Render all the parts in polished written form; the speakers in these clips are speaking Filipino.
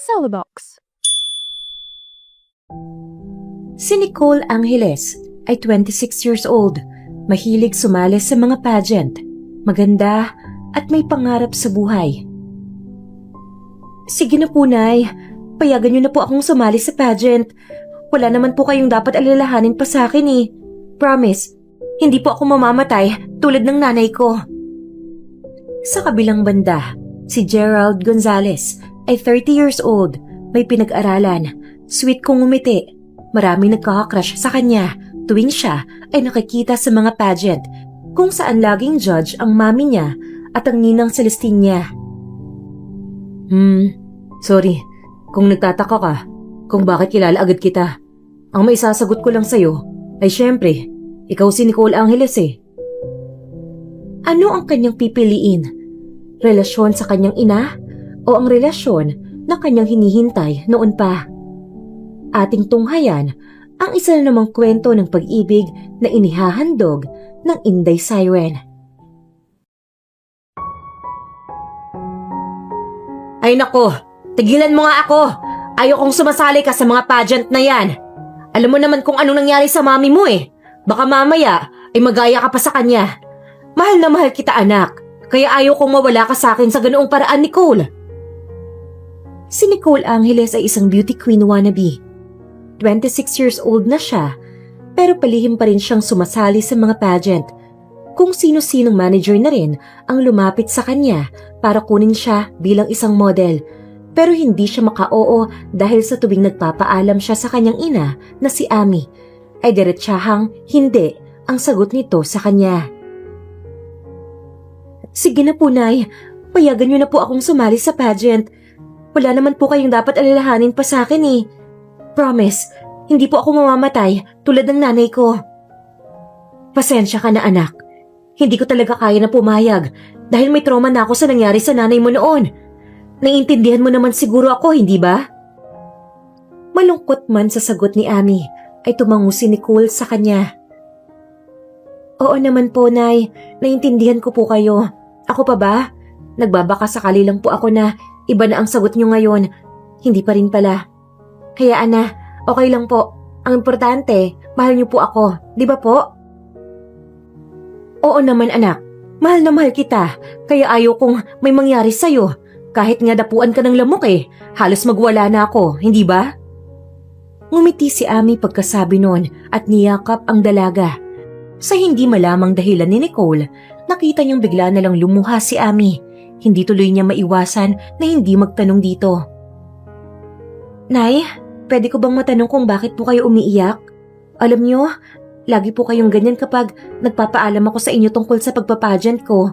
Celebox. Si Nicole Angeles ay 26 years old, mahilig sumali sa mga pageant, maganda at may pangarap sa buhay. Sige na po, Nay. Payagan niyo na po akong sumali sa pageant. Wala naman po kayong dapat alalahanin pa sa akin eh. Promise, hindi po ako mamamatay tulad ng nanay ko. Sa kabilang banda, si Gerald Gonzalez ay 30 years old, may pinag-aralan, sweet kung umiti. Maraming nagkaka-crush sa kanya tuwing siya ay nakikita sa mga pageant kung saan laging judge ang mami niya at ang ninang Celestine niya. Sorry kung nagtataka ka kung bakit kilala agad kita. Ang maisasagot ko lang sa'yo ay syempre, ikaw si Nicole Angeles eh. Ano ang kanyang pipiliin? Relasyon sa kanyang ina o ang relasyon na kanyang hinihintay noon pa? Ating tunghayan ang isa na namang kwento ng pag-ibig na inihahandog ng Inday Siren. Ay nako, tigilan mo nga ako. Ayokong sumasali ka sa mga pageant na yan. Alam mo naman kung anong nangyari sa mami mo eh. Baka mamaya ay magaya ka pa sa kanya. Mahal na mahal kita, anak. Kaya ayokong mawala ka sa akin sa ganoong paraan, Nicole. Si Nicole Angeles ay isang beauty queen wannabe. 26 years old na siya, pero palihim pa rin siyang sumasali sa mga pageant. Kung sino-sinong manager na rin ang lumapit sa kanya para kunin siya bilang isang model. Pero hindi siya maka-oo dahil sa tuwing nagpapaalam siya sa kanyang ina na si Ami, ay diretsahang hindi ang sagot nito sa kanya. Sige na po, Nay. Payagan niyo na po akong sumali sa pageant. Wala naman po kayong dapat alalahanin pa sa akin eh. Promise, hindi po ako mamamatay tulad ng nanay ko. Pasensya ka na, anak. Hindi ko talaga kaya na pumayag dahil may trauma na ako sa nangyari sa nanay mo noon. Naiintindihan mo naman siguro ako, hindi ba? Malungkot man sa sagot ni Ami, ay tumango si Nicole sa kanya. Oo naman po, Nay. Naiintindihan ko po kayo. Ako pa ba? Nagbabaka sakali lang po ako na iba na ang sagot niyo ngayon. Hindi pa rin pala. Hayaan na, okay lang po. Ang importante, mahal niyo po ako, di ba po? Oo naman, anak. Mahal na mahal kita, kaya ayaw kong may mangyari sa'yo. Kahit nga dapuan ka ng lamok eh, halos magwala na ako, hindi ba? Ngumiti si Ami pagkasabi nun at niyakap ang dalaga. Sa hindi malamang dahilan ni Nicole, nakita niyang bigla na lang lumuha si Ami. Hindi tuloy niya maiwasan na hindi magtanong dito. Nay, pwede ko bang matanong kung bakit po kayo umiiyak? Alam niyo, lagi po kayong ganyan kapag nagpapaalam ako sa inyo tungkol sa pagpapageant ko.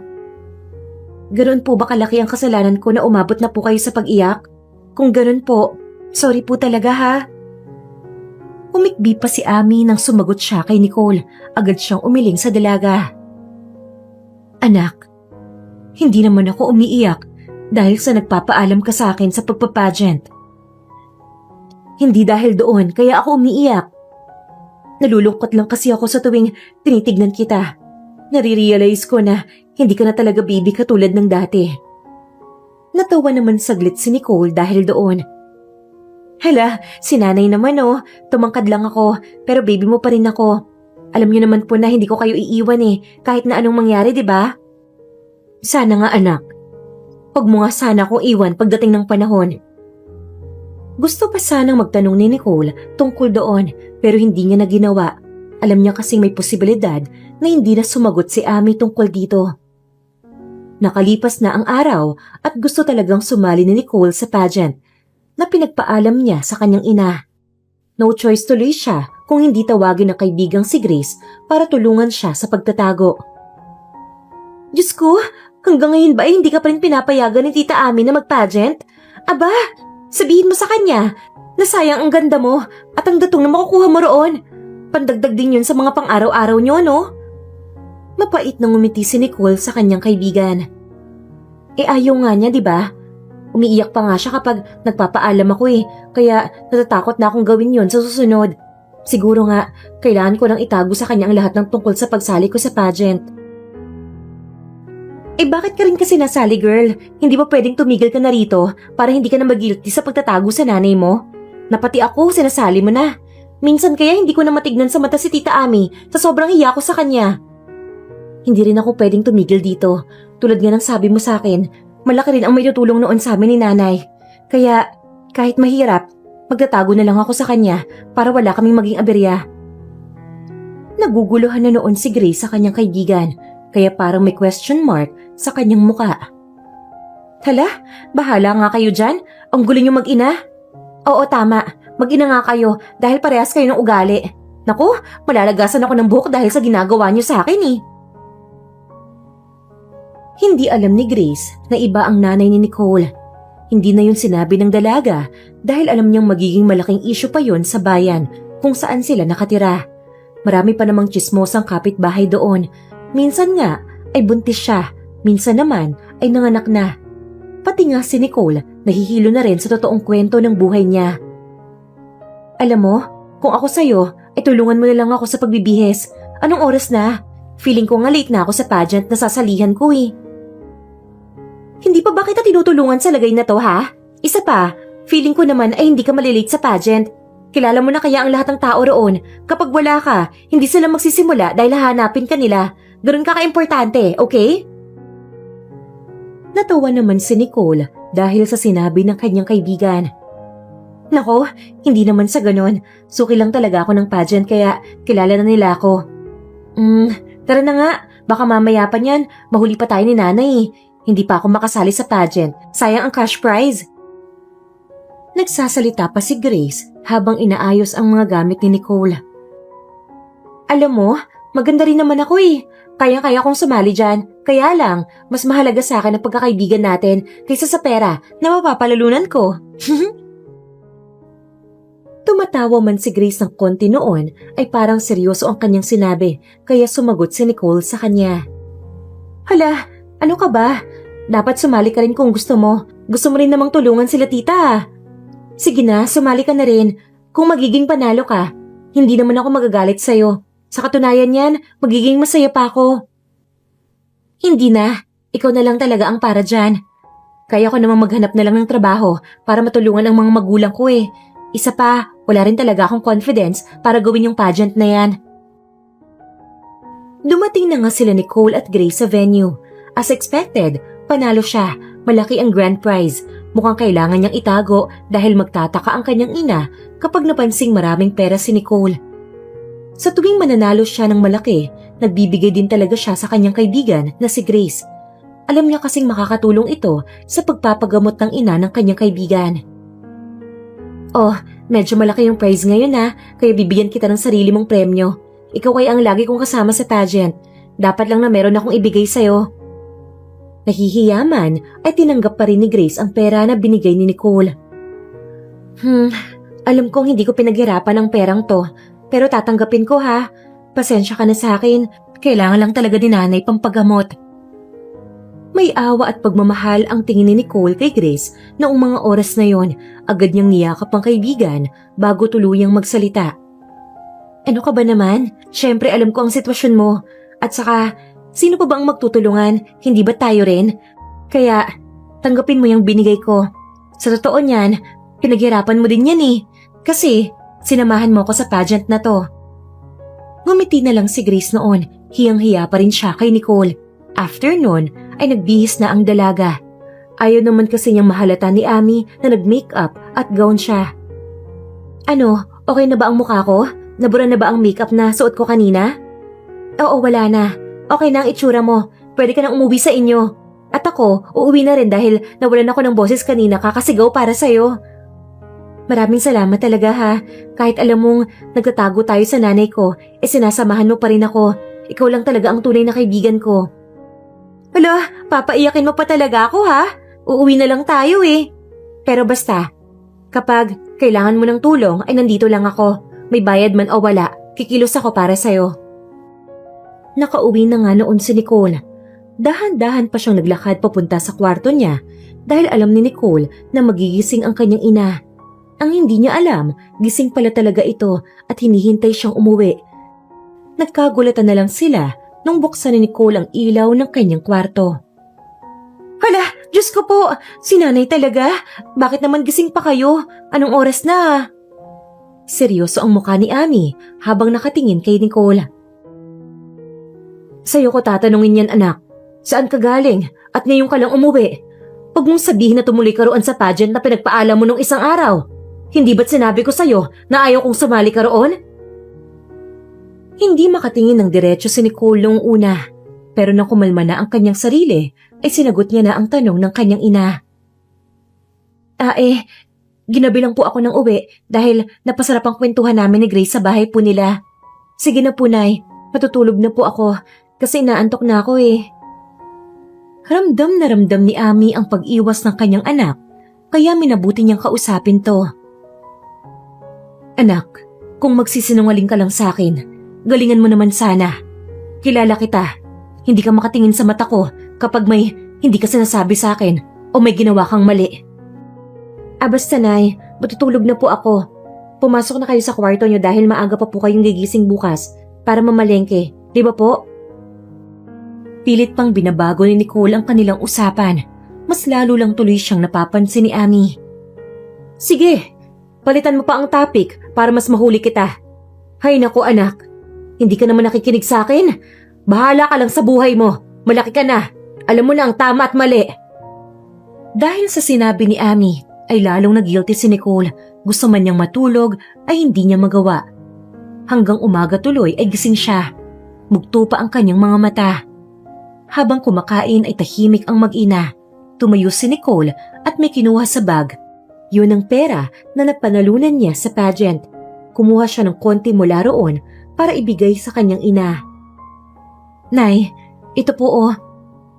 Ganoon po ba kalaki ang kasalanan ko na umabot na po kayo sa pag-iyak? Kung ganoon po, sorry po talaga ha. Umikbi pa si Ami nang sumagot siya kay Nicole. Agad siyang umiling sa dalaga. Anak, hindi naman ako umiiyak dahil sa nagpapaalam ka sa akin sa pagpapageant. Hindi dahil doon kaya ako umiiyak. Nalulungkot lang kasi ako sa tuwing tinitignan kita. Nare-realize ko na hindi ka na talaga baby katulad ng dati. Natawa naman saglit si Nicole dahil doon. Hala, si nanay naman oh, tumangkad lang ako pero baby mo pa rin ako. Alam niyo naman po na hindi ko kayo iiwan eh, kahit na anong mangyari, di ba? Sana nga anak. Huwag mo nga sana akong iwan pagdating ng panahon. Gusto pa sanang magtanong ni Nicole tungkol doon pero hindi niya na ginawa. Alam niya kasing may posibilidad na hindi na sumagot si Ami tungkol dito. Nakalipas na ang araw at gusto talagang sumali ni Nicole sa pageant na pinagpaalam niya sa kanyang ina. No choice tuloy siya kung hindi tawagin ang kaibigang si Grace para tulungan siya sa pagtatago. Diyos ko, hanggang ngayon ba hindi ka pa rin pinapayagan ni Tita Ami na mag-pageant? Aba, sabihin mo sa kanya na sayang ang ganda mo at ang datong na makukuha mo roon. Pandagdag din yun sa mga pang-araw-araw niyo, no? Mapait na ngumiti si Nicole sa kanyang kaibigan. Ayaw nga niya, di ba? Umiiyak pa nga siya kapag nagpapaalam ako eh, kaya natatakot na akong gawin yon sa susunod. Siguro nga, kailangan ko nang itago sa kanya ang lahat ng tungkol sa pagsali ko sa pageant. Bakit ka rin kasi nasali, girl? Hindi ba pwedeng tumigil ka na rito para hindi ka na mag-guilty sa pagtatago sa nanay mo? Napati ako, sinasali mo na. Minsan kaya hindi ko na matignan sa mata si Tita Ami sa sobrang hiya ko sa kanya. Hindi rin ako pwedeng tumigil dito. Tulad nga ng sabi mo sa akin, malaki rin ang may tutulong noon sa amin ni nanay. Kaya kahit mahirap, magtatago na lang ako sa kanya para wala kaming maging aberya. Naguguluhan na noon si Grace sa kanyang kaibigan, kaya parang may question mark sa kanyang muka. Hala, bahala nga kayo dyan. Ang gulo niyo mag-ina. Oo, tama. Mag-ina nga kayo dahil parehas kayo ng ugali. Naku, malalagasan ako ng buhok dahil sa ginagawa niyo sa akin eh. Hindi alam ni Grace na iba ang nanay ni Nicole. Hindi na yun sinabi ng dalaga dahil alam niyang magiging malaking issue pa yun sa bayan kung saan sila nakatira. Marami pa namang tsismosang kapitbahay doon. Minsan nga ay buntis siya, minsan naman ay nanganak na. Pati nga si Nicole nahihilo na rin sa totoong kwento ng buhay niya. Alam mo, kung ako sa'yo, ay tulungan mo na lang ako sa pagbibihis. Anong oras na? Feeling ko nga late na ako sa pageant na sasalihan ko eh. Hindi pa ba kita tinutulungan sa lagay na to ha? Isa pa, feeling ko naman ay hindi ka malilate sa pageant. Kilala mo na kaya ang lahat ng tao roon. Kapag wala ka, hindi sila magsisimula dahil hahanapin ka nila. Ganun ka ka-importante, okay? Natawa naman si Nicole dahil sa sinabi ng kanyang kaibigan. Nako, hindi naman sa ganun. Suki lang talaga ako ng pageant kaya kilala na nila ako. Tara na nga. Baka mamaya pa niyan, mahuli pa tayo ni nanay. Hindi pa ako makasali sa pageant. Sayang ang cash prize. Nagsasalita pa si Grace habang inaayos ang mga gamit ni Nicole. Alam mo, maganda rin naman ako eh. Kayang-kaya kong sumali dyan. Kaya lang, mas mahalaga sa akin ang pagkakaibigan natin kaysa sa pera na mapapalalunan ko. Tumatawa man si Grace ng konti noon ay parang seryoso ang kanyang sinabi kaya sumagot si Nicole sa kanya. Hala, ano ka ba? Dapat sumali ka rin kung gusto mo. Gusto mo rin namang tulungan sila tita. Sige na, sumali ka na rin. Kung magiging panalo ka, hindi naman ako magagalit sa'yo. Sa katunayan yan, magiging masaya pa ako. Hindi na. Ikaw na lang talaga ang para dyan. Kaya ko namang maghanap na lang ng trabaho para matulungan ang mga magulang ko eh. Isa pa, wala rin talaga akong confidence para gawin yung pageant na yan. Dumating na nga sila Nicole at Grace sa venue. As expected, panalo siya. Malaki ang grand prize. Mukhang kailangan niyang itago dahil magtataka ang kanyang ina kapag napansing maraming pera si Nicole. Sa tuwing mananalo siya ng malaki, nagbibigay din talaga siya sa kanyang kaibigan na si Grace. Alam niya kasing makakatulong ito sa pagpapagamot ng ina ng kanyang kaibigan. Oh, medyo malaki yung prize ngayon ha, kaya bibigyan kita ng sarili mong premyo. Ikaw kaya ang lagi kong kasama sa pageant. Dapat lang na meron akong ibigay sa'yo. Nahihiyaman ay tinanggap pa rin ni Grace ang pera na binigay ni Nicole. Alam kong hindi ko pinaghirapan ang perang to, pero tatanggapin ko ha. Pasensya ka na sa akin, kailangan lang talaga ni nanay pampagamot. May awa at pagmamahal ang tingin ni Nicole kay Grace noong mga oras na yon. Agad niyang niyakap ang kaibigan bago tuluyang magsalita. Ano ka ba naman? Siyempre alam ko ang sitwasyon mo. At saka, sino pa ba ang magtutulungan? Hindi ba tayo rin? Kaya, tanggapin mo yung binigay ko. Sa totoo niyan, pinaghirapan mo din yan eh. Kasi, sinamahan mo ko sa pageant na to. Ngumiti na lang si Grace noon. Hiyang-hiya pa rin siya kay Nicole. After nun, ay nagbihis na ang dalaga. Ayaw naman kasi niyang mahalata ni Ami na nag-makeup at gown siya. Ano, okay na ba ang mukha ko? Nabura na ba ang makeup na suot ko kanina? Oo, wala na. Okay na ang itsura mo. Pwede ka nang umuwi sa inyo. At ako, uuwi na rin dahil nawalan ako ng boses kanina kakasigaw para sa'yo. Maraming salamat talaga ha. Kahit alam mong nagtatago tayo sa nanay ko, sinasamahan mo pa rin ako. Ikaw lang talaga ang tunay na kaibigan ko. Hala, papaiyakin mo pa talaga ako ha? Uuwi na lang tayo eh. Pero basta, kapag kailangan mo ng tulong ay nandito lang ako. May bayad man o wala, kikilos ako para sa'yo. Nakauwi na nga noon si Nicole. Dahan-dahan pa siyang naglakad papunta sa kwarto niya dahil alam ni Nicole na magigising ang kanyang ina. Ang hindi niya alam, gising pala talaga ito at hinihintay siyang umuwi. Nagkagulatan na lang sila nung buksan ni Nicole ang ilaw ng kanyang kwarto. Hala, Diyos ko po, si nanay talaga? Bakit naman gising pa kayo? Anong oras na? Seryoso ang mukha ni Ami habang nakatingin kay Nicole. Sa'yo ko tatanungin yan, anak. Saan ka galing at ngayon ka lang umuwi? Huwag mong sabihin na tumuloy ka roon sa pageant na pinagpaalam mo nung isang araw. Hindi ba't sinabi ko sa'yo na ayaw kong sumali ka roon? Hindi makatingin ng diretso si Nicole noong una. Pero nang kumalma na ang kanyang sarili, ay sinagot niya na ang tanong ng kanyang ina. Ginabi lang po ako ng uwi dahil napasarap ang kwentuhan namin ni Grace sa bahay po nila. Sige na po, Nay. Matutulog na po ako kasi inaantok na ako eh. Ramdam na ramdam ni Ami ang pag-iwas ng kanyang anak, kaya minabuti niyang kausapin to. Anak, kung magsisinungaling ka lang sa akin, galingan mo naman sana. Kilala kita. Hindi ka makatingin sa mata ko kapag may hindi ka sinasabi sa akin o may ginawa kang mali. Basta Nay, matutulog na po ako. Pumasok na kayo sa kwarto niyo dahil maaga pa po kayong gigising bukas para mamalengke, di ba po? Pilit pang binabago ni Nicole ang kanilang usapan. Mas lalo lang tuloy siyang napapansin ni Ami. Sige, palitan mo pa ang topic para mas mahuli kita. Hay naku anak, hindi ka naman nakikinig sa akin? Bahala ka lang sa buhay mo. Malaki ka na. Alam mo na ang tama at mali. Dahil sa sinabi ni Ami, ay lalong nag-guilty si Nicole. Gusto man niyang matulog ay hindi niya magawa. Hanggang umaga tuloy ay gising siya. Mugto pa ang kanyang mga mata. Habang kumakain ay tahimik ang mag-ina. Tumayo si Nicole at may kinuha sa bag. Yun ang pera na napanalunan niya sa pageant. Kumuha siya ng konti mula roon para ibigay sa kanyang ina. Nay, ito po oh.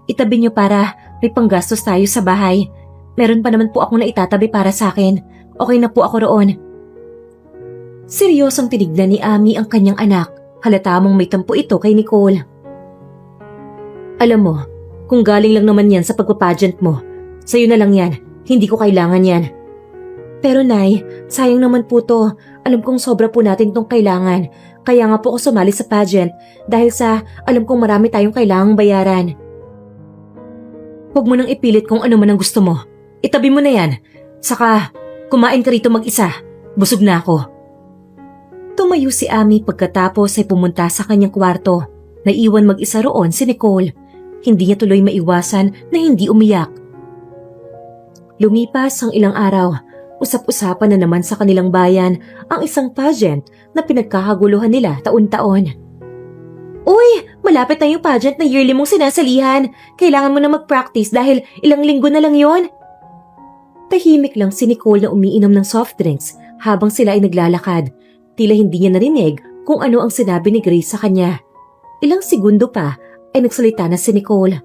Itabi niyo para may panggastos tayo sa bahay. Meron pa naman po akong naitatabi para sa akin. Okay na po ako roon. Seryosong tinignan ni Ami ang kanyang anak. Halata mong may tampo ito kay Nicole. Alam mo, kung galing lang naman yan sa pagpapageant mo, sa'yo na lang yan. Hindi ko kailangan yan. Pero Nay, sayang naman po to. Alam kong sobra po natin tong kailangan. Kaya nga po ako sumali sa pageant dahil sa alam kong marami tayong kailangang bayaran. Huwag mo nang ipilit kung ano man ang gusto mo. Itabi mo na yan. Saka, kumain ka rito mag-isa. Busog na ako. Tumayo si Ami pagkatapos ay pumunta sa kanyang kwarto. Naiwan mag-isa roon si Nicole. Hindi niya tuloy maiwasan na hindi umiyak. Lumipas ang ilang araw. Usap-usapan na naman sa kanilang bayan ang isang pageant na pinagkakaguluhan nila taon-taon. Uy, malapit na yung pageant na yearly mong sinasalihan. Kailangan mo na mag-practice dahil ilang linggo na lang yon. Tahimik lang si Nicole na umiinom ng soft drinks habang sila ay naglalakad. Tila hindi niya narinig kung ano ang sinabi ni Grace sa kanya. Ilang segundo pa ay nagsalita na si Nicole.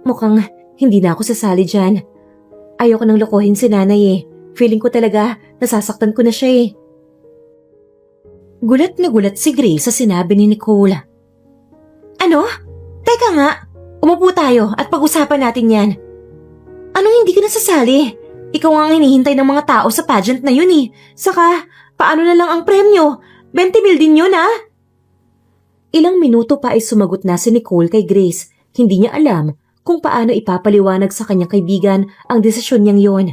Mukhang hindi na ako sasali dyan. Ayoko nang lokohin si nanay eh. Feeling ko talaga nasasaktan ko na siya eh. Gulat na gulat si Grace sa sinabi ni Nicole. Ano? Teka nga, umupo tayo at pag-usapan natin yan. Anong hindi ka nasasali? Ikaw ang hinihintay ng mga tao sa pageant na yun eh. Saka, paano na lang ang premyo? 20,000 din yun ah. Ilang minuto pa ay sumagot na si Nicole kay Grace. Hindi niya alam kung paano ipapaliwanag sa kanyang kaibigan ang desisyon niyang yon.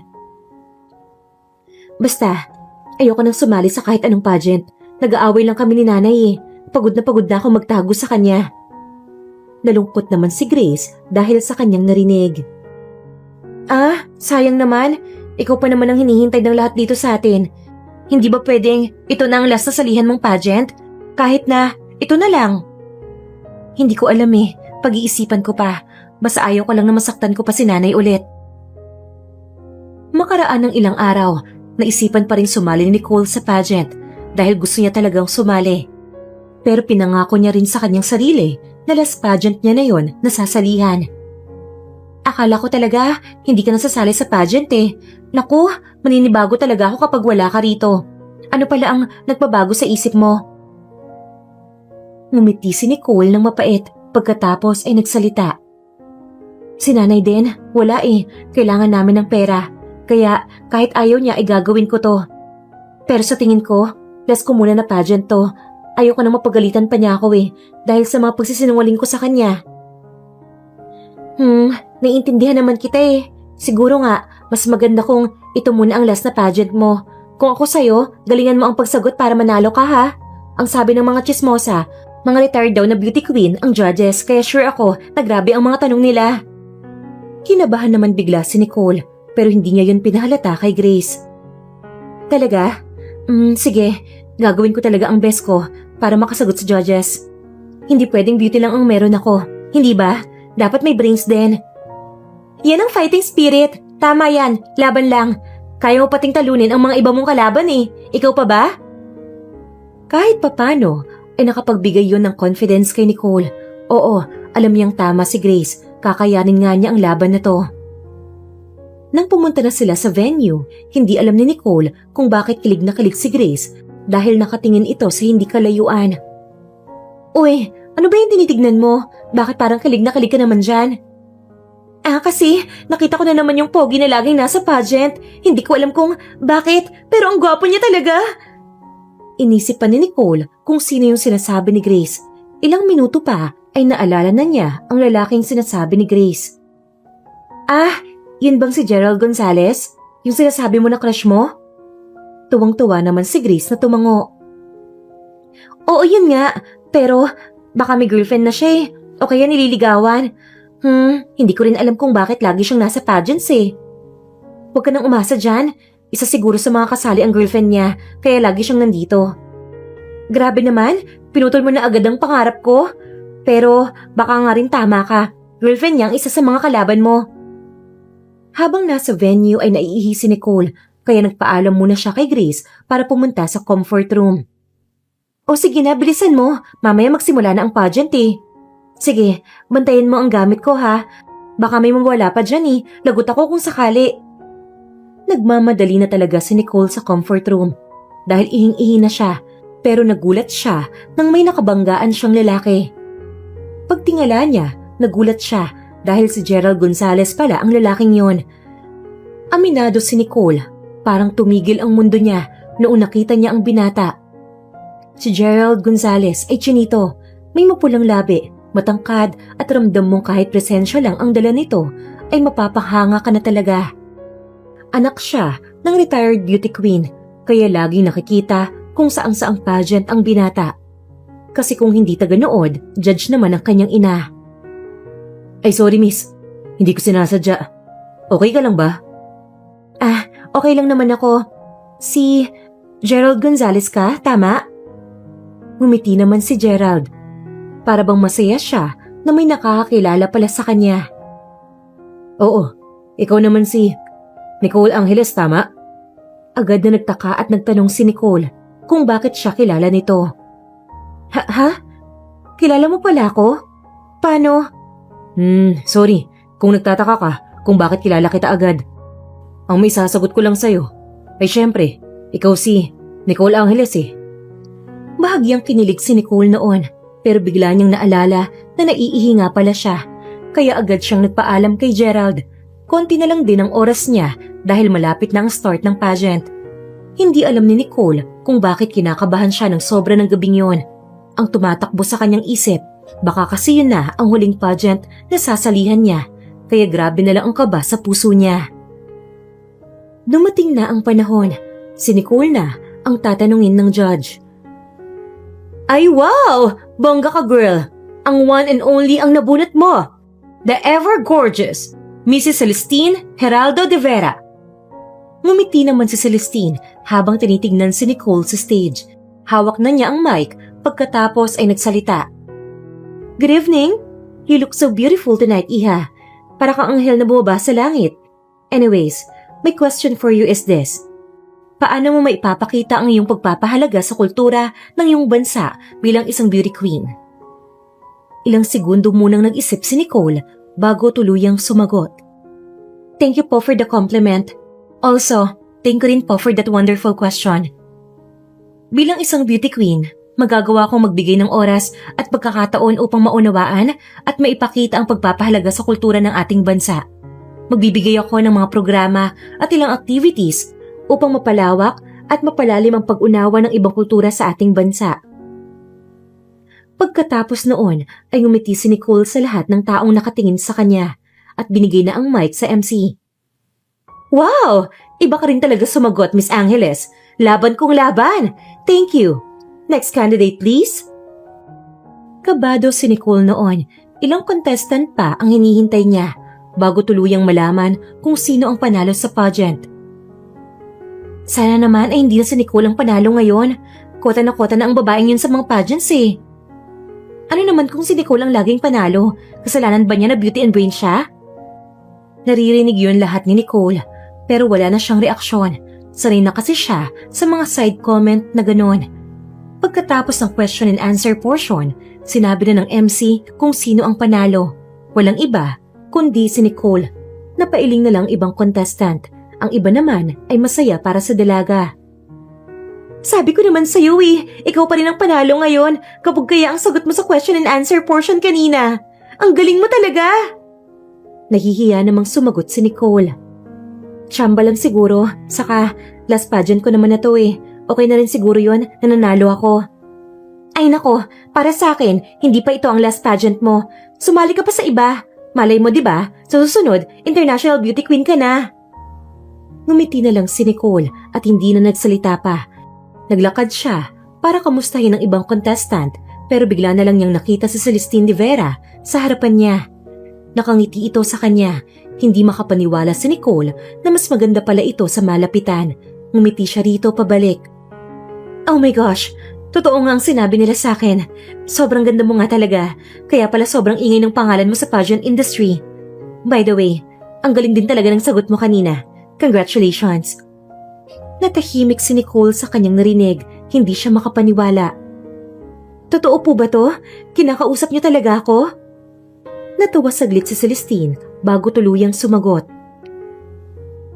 Basta, ayoko nang sumali sa kahit anong pageant. Nag-aaway lang kami ni nanay eh. Pagod na ako magtago sa kanya. Nalungkot naman si Grace dahil sa kanyang narinig. Sayang naman. Ikaw pa naman ang hinihintay ng lahat dito sa atin. Hindi ba pwedeng ito na ang last na salihan mong pageant? Kahit na ito na lang. Hindi ko alam eh. Pag-iisipan ko pa. Basta ayaw ko lang na masaktan ko pa si nanay ulit. Makaraan ng ilang araw, naisipan pa rin sumali ni Nicole sa pageant dahil gusto niya talagang sumali. Pero pinangako niya rin sa kanyang sarili na last pageant niya na yon na sasalihan. Akala ko talaga hindi ka nasasali sa pageant eh. Naku, maninibago talaga ako kapag wala ka rito. Ano pala ang nagbabago sa isip mo? Ngumiti si Nicole ng mapait pagkatapos ay nagsalita. Si nanay din, wala eh. Kailangan namin ng pera. Kaya kahit ayaw niya ay gagawin ko to. Pero sa tingin ko, last ko muna na pageant to. Ayoko na mapagalitan pa niya ako eh. Dahil sa mga pagsisinungaling ko sa kanya. Naiintindihan naman kita eh. Siguro nga, mas maganda kung ito muna ang last na pageant mo. Kung ako sa'yo, galingan mo ang pagsagot para manalo ka ha. Ang sabi ng mga chismosa, mga retired daw na beauty queen ang judges, kaya sure ako na grabe ang mga tanong nila. Kinabahan naman bigla si Nicole, pero hindi niya yun pinahalata kay Grace. Talaga? Sige, gagawin ko talaga ang best ko para makasagot sa judges. Hindi pwedeng beauty lang ang meron ako, hindi ba? Dapat may brains din. Yan ang fighting spirit. Tama yan, laban lang. Kaya mo pating talunin ang mga iba mong kalaban eh. Ikaw pa ba? Kahit papano, ay nakapagbigay yun ng confidence kay Nicole. Oo, alam niyang tama si Grace. Kakayanin nga niya ang laban na to. Nang pumunta na sila sa venue, hindi alam ni Nicole kung bakit kilig na kilig si Grace dahil nakatingin ito sa hindi kalayuan. Uy, ano ba yung tinitignan mo? Bakit parang kilig na kilig ka naman dyan? Kasi nakita ko na naman yung pogi na laging nasa pageant. Hindi ko alam kung bakit, pero ang gwapo niya talaga. Inisip pa ni Nicole kung sino yung sinasabi ni Grace. Ilang minuto pa ay naalala na niya ang lalaking sinasabi ni Grace. Yun bang si Gerald Gonzalez? Yung sinasabi mo na crush mo? Tuwang-tuwa naman si Grace na tumango. Oo, yun nga. Pero baka may girlfriend na siya eh. O kaya nililigawan. Hindi ko rin alam kung bakit lagi siyang nasa pageants eh. Huwag ka nang umasa dyan. Isa siguro sa mga kasali ang girlfriend niya, kaya lagi siyang nandito. Grabe naman, pinutol mo na agad ang pangarap ko. Pero baka nga rin tama ka. Girlfriend niya ang isa sa mga kalaban mo. Habang nasa venue ay naiihi si Nicole, kaya nagpaalam muna siya kay Grace para pumunta sa comfort room. O sige na, bilisan mo. Mamaya magsimula na ang pageant eh. Sige, bantayan mo ang gamit ko ha. Baka may mawala pa dyan eh. Lagot ako kung sakali. Nagmamadali na talaga si Nicole sa comfort room dahil ihing-ihi na siya, pero nagulat siya nang may nakabanggaan siyang lalaki. Pagtingala niya, nagulat siya dahil si Gerald Gonzalez pala ang lalaking yon. Aminado si Nicole, parang tumigil ang mundo niya noong nakita niya ang binata. Si Gerald Gonzalez ay chinito, may mapulang labi, matangkad at ramdam mong kahit presensya lang ang dala nito ay mapapahanga ka na talaga. Anak siya ng retired beauty queen, kaya laging nakikita kung saang-saang pageant ang binata. Kasi kung hindi taga-nood, judge naman ang kanyang ina. Ay sorry miss, hindi ko sinasadya. Okay ka lang ba? Okay lang naman ako. Si Gerald Gonzalez ka, tama? Ngumiti naman si Gerald. Para bang masaya siya na may nakakakilala pala sa kanya. Oo, ikaw naman si Nicole Angeles, tama? Agad na nagtaka at nagtanong si Nicole kung bakit siya kilala nito. Ha? Kilala mo pala ako? Paano? Sorry kung nagtataka ka kung bakit kilala kita agad. Ang may sasagot ko lang sa'yo ay syempre, ikaw si Nicole Angeles eh. Bahagyang kinilig si Nicole noon pero bigla niyang naalala na naiihi nga pala siya kaya agad siyang nagpaalam kay Gerald. Konti na lang din ang oras niya dahil malapit na ang start ng pageant. Hindi alam ni Nicole kung bakit kinakabahan siya ng sobra ng gabing yon. Ang tumatakbo sa kanyang isip, baka kasi yun na ang huling pageant na sasalihan niya, kaya grabe na lang ang kaba sa puso niya. Dumating na ang panahon, si Nicole na ang tatanungin ng judge. Ay wow! Bongga ka girl! Ang one and only ang nabunot mo! The ever-gorgeous Mrs. Celestine Geraldo de Vera. Ngumiti naman si Celestine habang tinitignan si Nicole sa stage. Hawak na niya ang mic pagkatapos ay nagsalita. Good evening! You look so beautiful tonight, Iha. Para kang anghel na bumaba sa langit. Anyways, my question for you is this. Paano mo maipapakita ang iyong pagpapahalaga sa kultura ng iyong bansa bilang isang beauty queen? Ilang segundo munang nag-isip si Nicole bago tuluyang sumagot. Thank you po for the compliment. Also, thank you rin po for that wonderful question. Bilang isang beauty queen, magagawa kong magbigay ng oras at pagkakataon upang maunawaan at maipakita ang pagpapahalaga sa kultura ng ating bansa. Magbibigay ako ng mga programa at ilang activities upang mapalawak at mapalalim ang pag-unawa ng ibang kultura sa ating bansa. Pagkatapos noon ay ngumiti si Nicole sa lahat ng taong nakatingin sa kanya. at binigay na ang mic sa MC. Wow! Iba ka rin talaga sumagot, Miss Angeles. Laban kong laban. Thank you. Next candidate, please. Kabado si Nicole noon. Ilang contestant pa ang hinihintay niya bago tuluyang malaman kung sino ang panalo sa pageant. Sana naman ay hindi na si Nicole ang panalo ngayon. Kota na ang babaeng yun sa mga pageants eh. Ano naman kung si Nicole ang laging panalo? Kasalanan ba niya na beauty and brain siya? Naririnig yun lahat ni Nicole. Pero wala na siyang reaksyon. Sanay na kasi siya sa mga side comment na ganon. Pagkatapos ng question and answer portion, sinabi na ng MC kung sino ang panalo. Walang iba, kundi si Nicole. Napailing na lang ibang contestant. Ang iba naman ay masaya para sa dalaga. Sabi ko naman sa'yo ikaw pa rin ang panalo ngayon kapag kaya ang sagot mo sa question and answer portion kanina. Ang galing mo talaga! Nahihiya namang sumagot si Nicole. Tsamba lang siguro, saka last pageant ko naman na to Okay na rin siguro yon na nanalo ako. Ay nako, para sa akin, hindi pa ito ang last pageant mo. Sumali ka pa sa iba. Malay mo 'di ba? Sa susunod, International Beauty Queen ka na. Ngumiti na lang si Nicole at hindi na nagsalita pa. Naglakad siya para kamustahin ang ibang contestant pero bigla na lang niyang nakita si Celestine de Vera sa harapan niya. Nakangiti ito sa kanya. Hindi makapaniwala si Nicole na mas maganda pala ito sa malapitan. Ngumiti siya rito pabalik. Oh my gosh, totoo nga ang sinabi nila sa akin. Sobrang ganda mo nga talaga. Kaya pala sobrang ingay ng pangalan mo sa pageant industry. By the way, ang galing din talaga ng sagot mo kanina. Congratulations. Natahimik si Nicole sa kanyang narinig. Hindi siya makapaniwala. Totoo po ba to? Kinakausap niyo talaga ako? Natuwa saglit si Celestine bago tuluyang sumagot.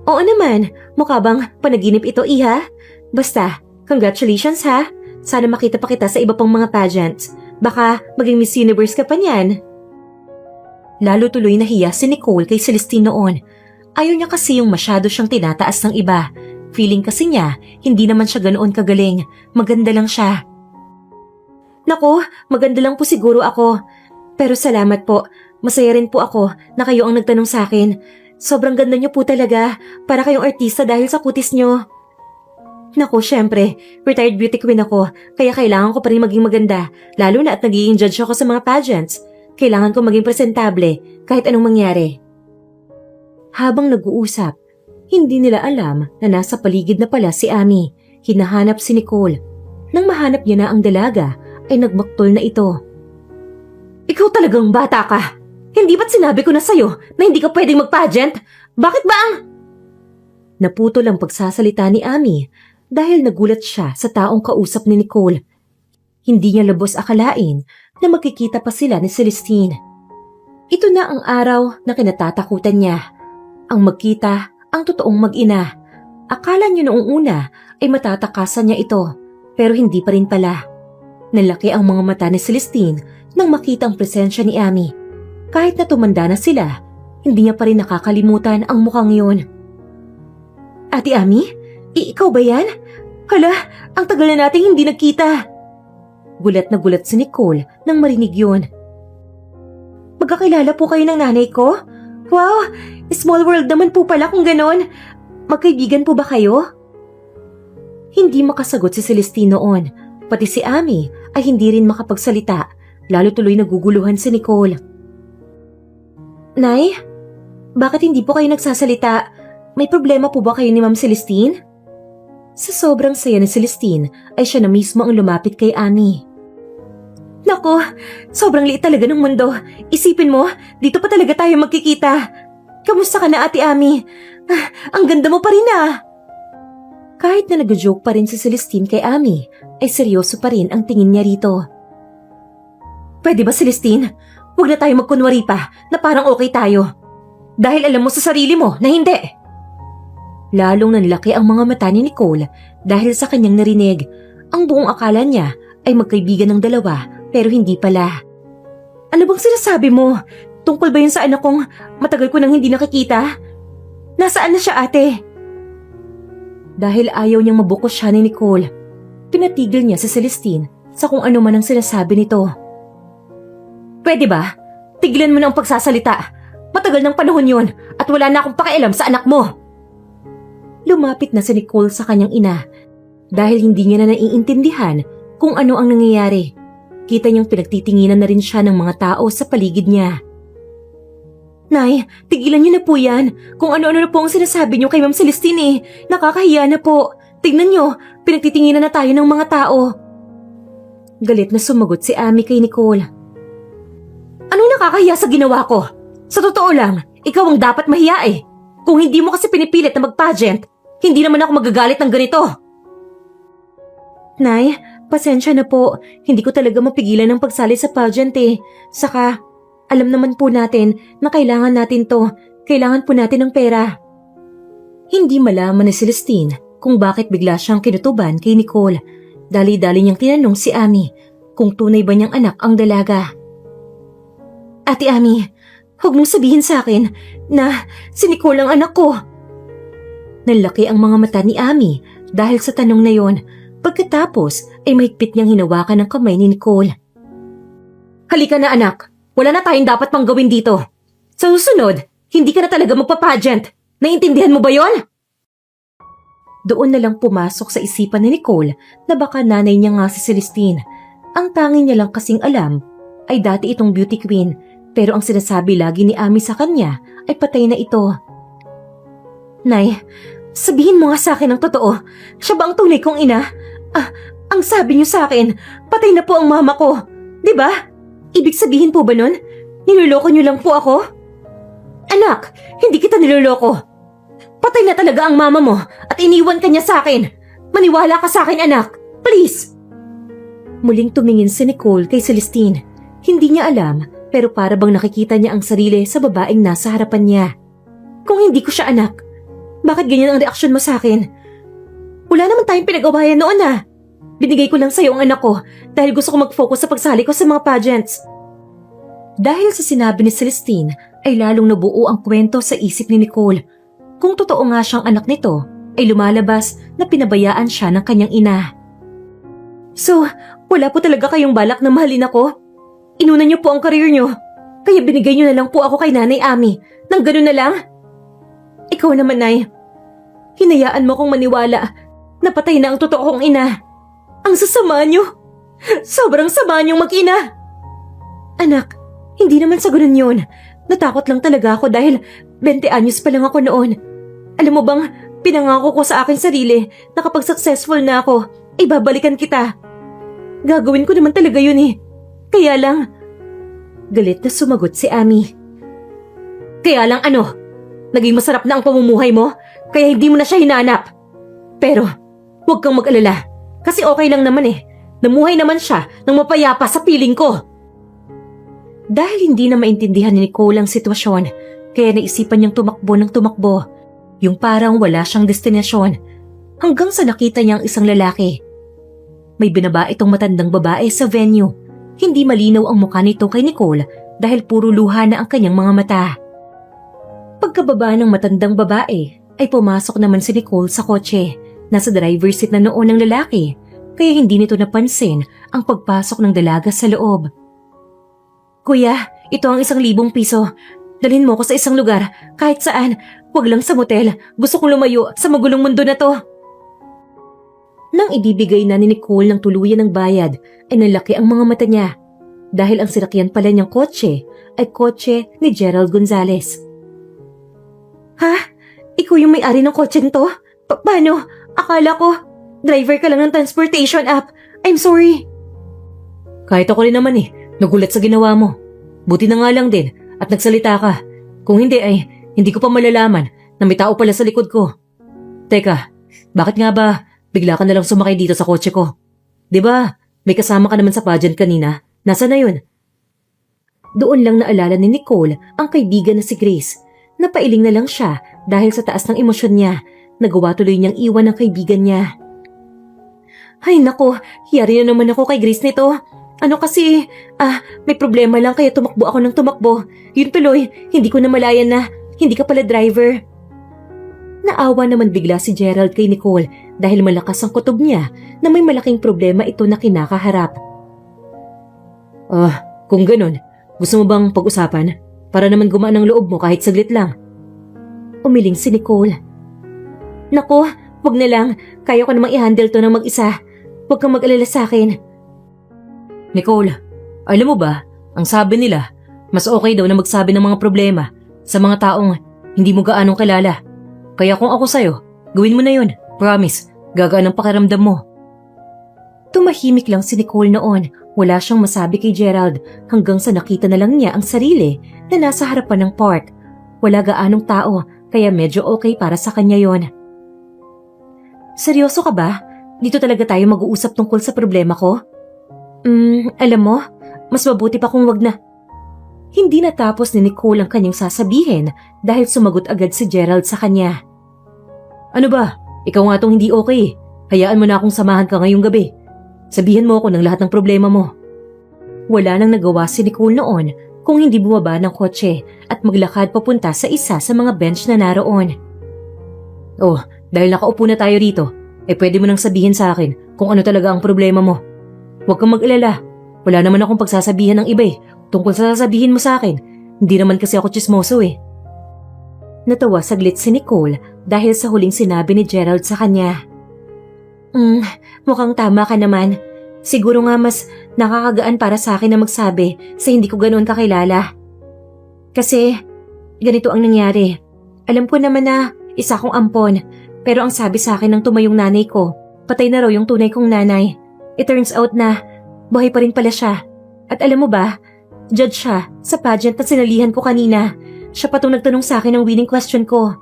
Oo naman, mukha bang panaginip ito, Iha? Basta, congratulations ha. Sana makita pa kita sa iba pang mga pageants. Baka maging Miss Universe ka pa niyan. Lalo tuloy nahiya si Nicole kay Celestine noon. Ayaw niya kasi yung masyado siyang tinataas ng iba. Feeling kasi niya, hindi naman siya ganoon kagaling. Maganda lang siya. Naku, maganda lang po siguro ako. Pero salamat po. Masaya rin po ako na kayo ang nagtanong sa akin. Sobrang ganda niyo po talaga. Para kayong artista dahil sa kutis niyo. Naku, syempre, retired beauty queen ako. Kaya kailangan ko pa rin maging maganda. Lalo na at nagiging judge ako sa mga pageants. Kailangan ko maging presentable kahit anong mangyari. Habang nag-uusap, hindi nila alam na nasa paligid na pala si Ami. Hinahanap si Nicole. Nang mahanap niya na ang dalaga, ay nagmaktol na ito. Ikaw talagang bata ka! Hindi ba't sinabi ko na sa'yo na hindi ka pwedeng mag-pageant? Bakit ba ang... Naputol ang pagsasalita ni Ami dahil nagulat siya sa taong kausap ni Nicole. Hindi niya lubos akalain na magkikita pa sila ni Celestine. Ito na ang araw na kinatatakutan niya. Ang magkita, ang totoong mag-ina. Akala niya noong una ay matatakasan niya ito, pero hindi pa rin pala. Nalaki ang mga mata ni Celestine nang makita ang presensya ni Ami. Kahit na tumanda na sila, hindi niya pa rin nakakalimutan ang mukhang yun. Ate Ami, ikaw ba yan? Hala, ang tagal na nating hindi nagkita. Gulat na gulat si Nicole nang marinig yun. Magkakilala po kayo ng nanay ko? Wow, small world naman po pala kung ganon. Magkaibigan po ba kayo? Hindi makasagot si Celestine noon. Pati si Ami ay hindi rin makapagsalita. Lalo tuloy naguguluhan si Nicole. Nay, bakit hindi po kayo nagsasalita? May problema po ba kayo ni Ma'am Celestine? Sa sobrang saya ni Celestine ay siya na mismo ang lumapit kay Ami. Nako, sobrang liit talaga ng mundo. Isipin mo, dito pa talaga tayo magkikita. Kamusta ka na, Ate Ami? Ang ganda mo pa rin ah. Kahit na nag-joke pa rin si Celestine kay Ami, ay seryoso pa rin ang tingin niya rito. Pwede ba, Celestine? Huwag na tayo magkunwari pa na parang okay tayo. Dahil alam mo sa sarili mo na hindi. Lalong nanlaki ang mga mata ni Nicole dahil sa kanyang narinig. Ang buong akala niya ay magkaibigan ng dalawa pero hindi pala. Ano bang sinasabi mo? Tungkol ba yun sa anak kong matagal ko nang hindi nakikita? Nasaan na siya, ate? Dahil ayaw niyang mabukos siya ni Nicole, pinatigil niya si Celestine sa kung ano man ang sinasabi nito. Pwede ba? Tigilan mo na ang pagsasalita. Matagal ng panahon yun at wala na akong pakialam sa anak mo. Lumapit na si Nicole sa kanyang ina dahil hindi niya na naiintindihan kung ano ang nangyayari. Kita niyang pinagtitinginan na rin siya ng mga tao sa paligid niya. Nay, tigilan niyo na po yan. Kung ano-ano na po ang sinasabi niyo kay Ma'am Celestine eh. Nakakahiya na po. Tignan niyo, pinagtitinginan na tayo ng mga tao. Galit na sumagot si Ami kay Nicole. Anong nakakahiya sa ginawa ko? Sa totoo lang, ikaw ang dapat mahiya eh. Kung hindi mo kasi pinipilit na mag-pageant, hindi naman ako magagalit ng ganito. Nay, pasensya na po. Hindi ko talaga mapigilan ng pagsali sa pageant eh. Saka, alam naman po natin na kailangan natin to. Kailangan po natin ng pera. Hindi malaman ni Celestine kung bakit bigla siyang kinutuban kay Nicole. Dali-dali niyang tinanong si Ami kung tunay ba niyang anak ang dalaga. Ate Ami, huwag mong sabihin sa akin na si Nicole ang anak ko. Nalaki ang mga mata ni Ami dahil sa tanong na yon. Pagkatapos ay mahigpit niyang hinawakan ang kamay ni Nicole. Halika na anak, wala na tayong dapat pang gawin dito. Sa susunod, hindi ka na talaga magpa-pageant. Naiintindihan mo ba yon? Doon na lang pumasok sa isipan ni Nicole na baka nanay niya nga si Celestine. Ang tanging niya lang kasing alam ay dati itong beauty queen, pero ang sinasabi lagi ni Ami sa kanya ay patay na ito. Nay, sabihin mo nga sa akin ang totoo. Siya ba ang tunay kong ina? Ang sabi niyo sa akin, patay na po ang mama ko. Diba? Ibig sabihin po ba nun? Niloloko niyo lang po ako? Anak, hindi kita niloloko. Patay na talaga ang mama mo at iniwan ka niya sa akin. Maniwala ka sa akin, anak. Please. Muling tumingin si Nicole kay Celestine. Hindi niya alam, pero para bang nakikita niya ang sarili sa babaeng nasa harapan niya. Kung hindi ko siya anak, bakit ganyan ang reaksyon mo sa akin? Wala naman tayong pinag-awayan noon ah. Binigay ko lang sa'yo ang anak ko dahil gusto ko mag-focus sa pagsali ko sa mga pageants. Dahil sa sinabi ni Celestine, ay lalong nabuo ang kwento sa isip ni Nicole. Kung totoo nga siyang anak nito, ay lumalabas na pinabayaan siya ng kanyang ina. So, wala po talaga kayong balak na mahalin ako? Inuna niyo po ang career niyo, kaya binigay niyo na lang po ako kay Nanay Ami, nang gano'n na lang? Ikaw naman, Nay. Hinayaan mo kong maniwala na patay na ang totoo kong ina. Ang sasama niyo. Sobrang sama niyong mag-ina. Anak, hindi naman sa ganun yun. Natakot lang talaga ako dahil 20 anyos pa lang ako noon. Alam mo bang, pinangako ko sa aking sarili na kapag successful na ako, ay babalikan kita. Gagawin ko naman talaga yun eh. Kaya lang, galit na sumagot si Ami. Kaya lang ano? Naging masarap na ang pamumuhay mo, kaya hindi mo na siya hinanap. Pero, huwag kang mag-alala, kasi okay lang naman eh. Namuhay naman siya ng mapayapa sa piling ko. Dahil hindi na maintindihan ni Nicole ang sitwasyon, kaya naisipan niyang tumakbo ng tumakbo. Yung parang wala siyang destinasyon. Hanggang sa nakita niya ang isang lalaki. May binaba itong matandang babae sa venue. Hindi malinaw ang mukha nito kay Nicole dahil puro luha na ang kanyang mga mata. Pagkababa ng matandang babae, ay pumasok naman si Nicole sa kotse. Nasa driver's seat na noon ng lalaki, kaya hindi nito napansin ang pagpasok ng dalaga sa loob. Kuya, ito ang 1,000 piso. Dalhin mo ko sa isang lugar, kahit saan. Huwag lang sa motel. Gusto kong lumayo sa magulong mundo na to. Nang ibibigay na ni Nicole ng tuluyan ng bayad, ay nalaki ang mga mata niya. Dahil ang sinakyan pala niyang kotse ay kotse ni Gerald Gonzalez. Ha? Ikaw yung may-ari ng kotse nito? Paano? Akala ko, driver ka lang ng transportation app. I'm sorry. Kahit ako rin naman eh. Nagulat sa ginawa mo. Buti na nga lang din at nagsalita ka. Kung hindi ay hindi ko pa malalaman na may tao pala sa likod ko. Teka, bakit nga ba bigla ka nalang sumakay dito sa kotse ko? 'Di ba? May kasama ka naman sa pageant kanina. Nasaan na yun? Doon lang naalala ni Nicole ang kaibigan na si Grace. Napailing na lang siya dahil sa taas ng emosyon niya. Nagawa tuloy niyang iwan ang kaibigan niya. Ay nako, hiyari na naman ako kay Grace nito. Ano kasi, may problema lang kaya tumakbo ako ng tumakbo. Yun tuloy, hindi ko namalayan na hindi ka pala driver. Naawa naman bigla si Gerald kay Nicole dahil malakas ang kutob niya na may malaking problema ito na kinakaharap. Kung ganun, gusto mo bang pag-usapan? para naman gumaan ang loob mo kahit saglit lang. Umiling si Nicole. Nako, wag na lang. Kaya ko namang i-handle to ng mag-isa. Huwag kang mag-alala sa akin. Nicole, alam mo ba, ang sabi nila, mas okay daw na magsabi ng mga problema sa mga taong hindi mo gaanong kilala. Kaya kung ako sa'yo, gawin mo na yun. Promise, gagaan ang pakiramdam mo. Tumahimik lang si Nicole noon. Wala siyang masabi kay Gerald hanggang sa nakita na lang niya ang sarili na nasa harapan ng park. Wala gaanong tao kaya medyo okay para sa kanya yon. Seryoso ka ba? Dito talaga tayo mag-uusap tungkol sa problema ko? Alam mo, mas mabuti pa kung wag na. Hindi natapos ni Nicole ang kanyang sasabihin dahil sumagot agad si Gerald sa kanya. Ano ba? Ikaw nga tong hindi okay. Hayaan mo na akong samahan ka ngayong gabi. Sabihan mo ako ng lahat ng problema mo. Wala nang nagawa si Nicole noon kung hindi bumaba ng kotse at maglakad papunta sa isa sa mga bench na naroon. Oh, dahil nakaupo na tayo rito, pwede mo nang sabihin sa akin kung ano talaga ang problema mo. Huwag kang mag-alala. Wala naman akong pagsasabihan ng iba tungkol sa sasabihin mo sa akin. Hindi naman kasi ako tsismoso Natawa saglit si Nicole dahil sa huling sinabi ni Gerald sa kanya. Mukhang tama ka naman. Siguro nga mas nakakagaan para sa akin na magsabi sa hindi ko ganoon kakilala. Kasi ganito ang nangyari. Alam ko naman na isa kong ampon, pero ang sabi sa akin ng tumayong nanay ko, patay na raw yung tunay kong nanay. It turns out na buhay pa rin pala siya. At alam mo ba, judge siya sa pageant na sinalihan ko kanina. Siya pa itong nagtanong sa akin ng winning question ko.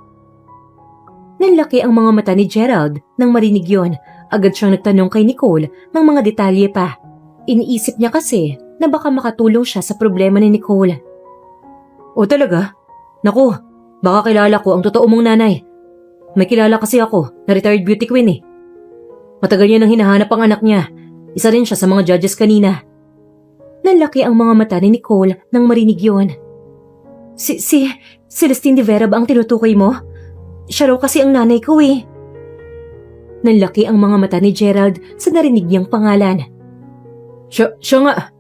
Nanlaki ang mga mata ni Gerald nang marinig yon. Agad siyang nagtanong kay Nicole ng mga detalye pa. Iniisip niya kasi na baka makatulong siya sa problema ni Nicole. O talaga? Naku, baka kilala ko ang totoo mong nanay. May kilala kasi ako na retired beauty queen Matagal niya nang hinahanap ang anak niya. Isa rin siya sa mga judges kanina. Nanlaki ang mga mata ni Nicole nang marinig yon. Si Celestine de Vera ba ang tinutukoy mo? Siya raw kasi ang nanay ko Nanlaki ang mga mata ni Gerald sa narinig niyang pangalan. Siya nga.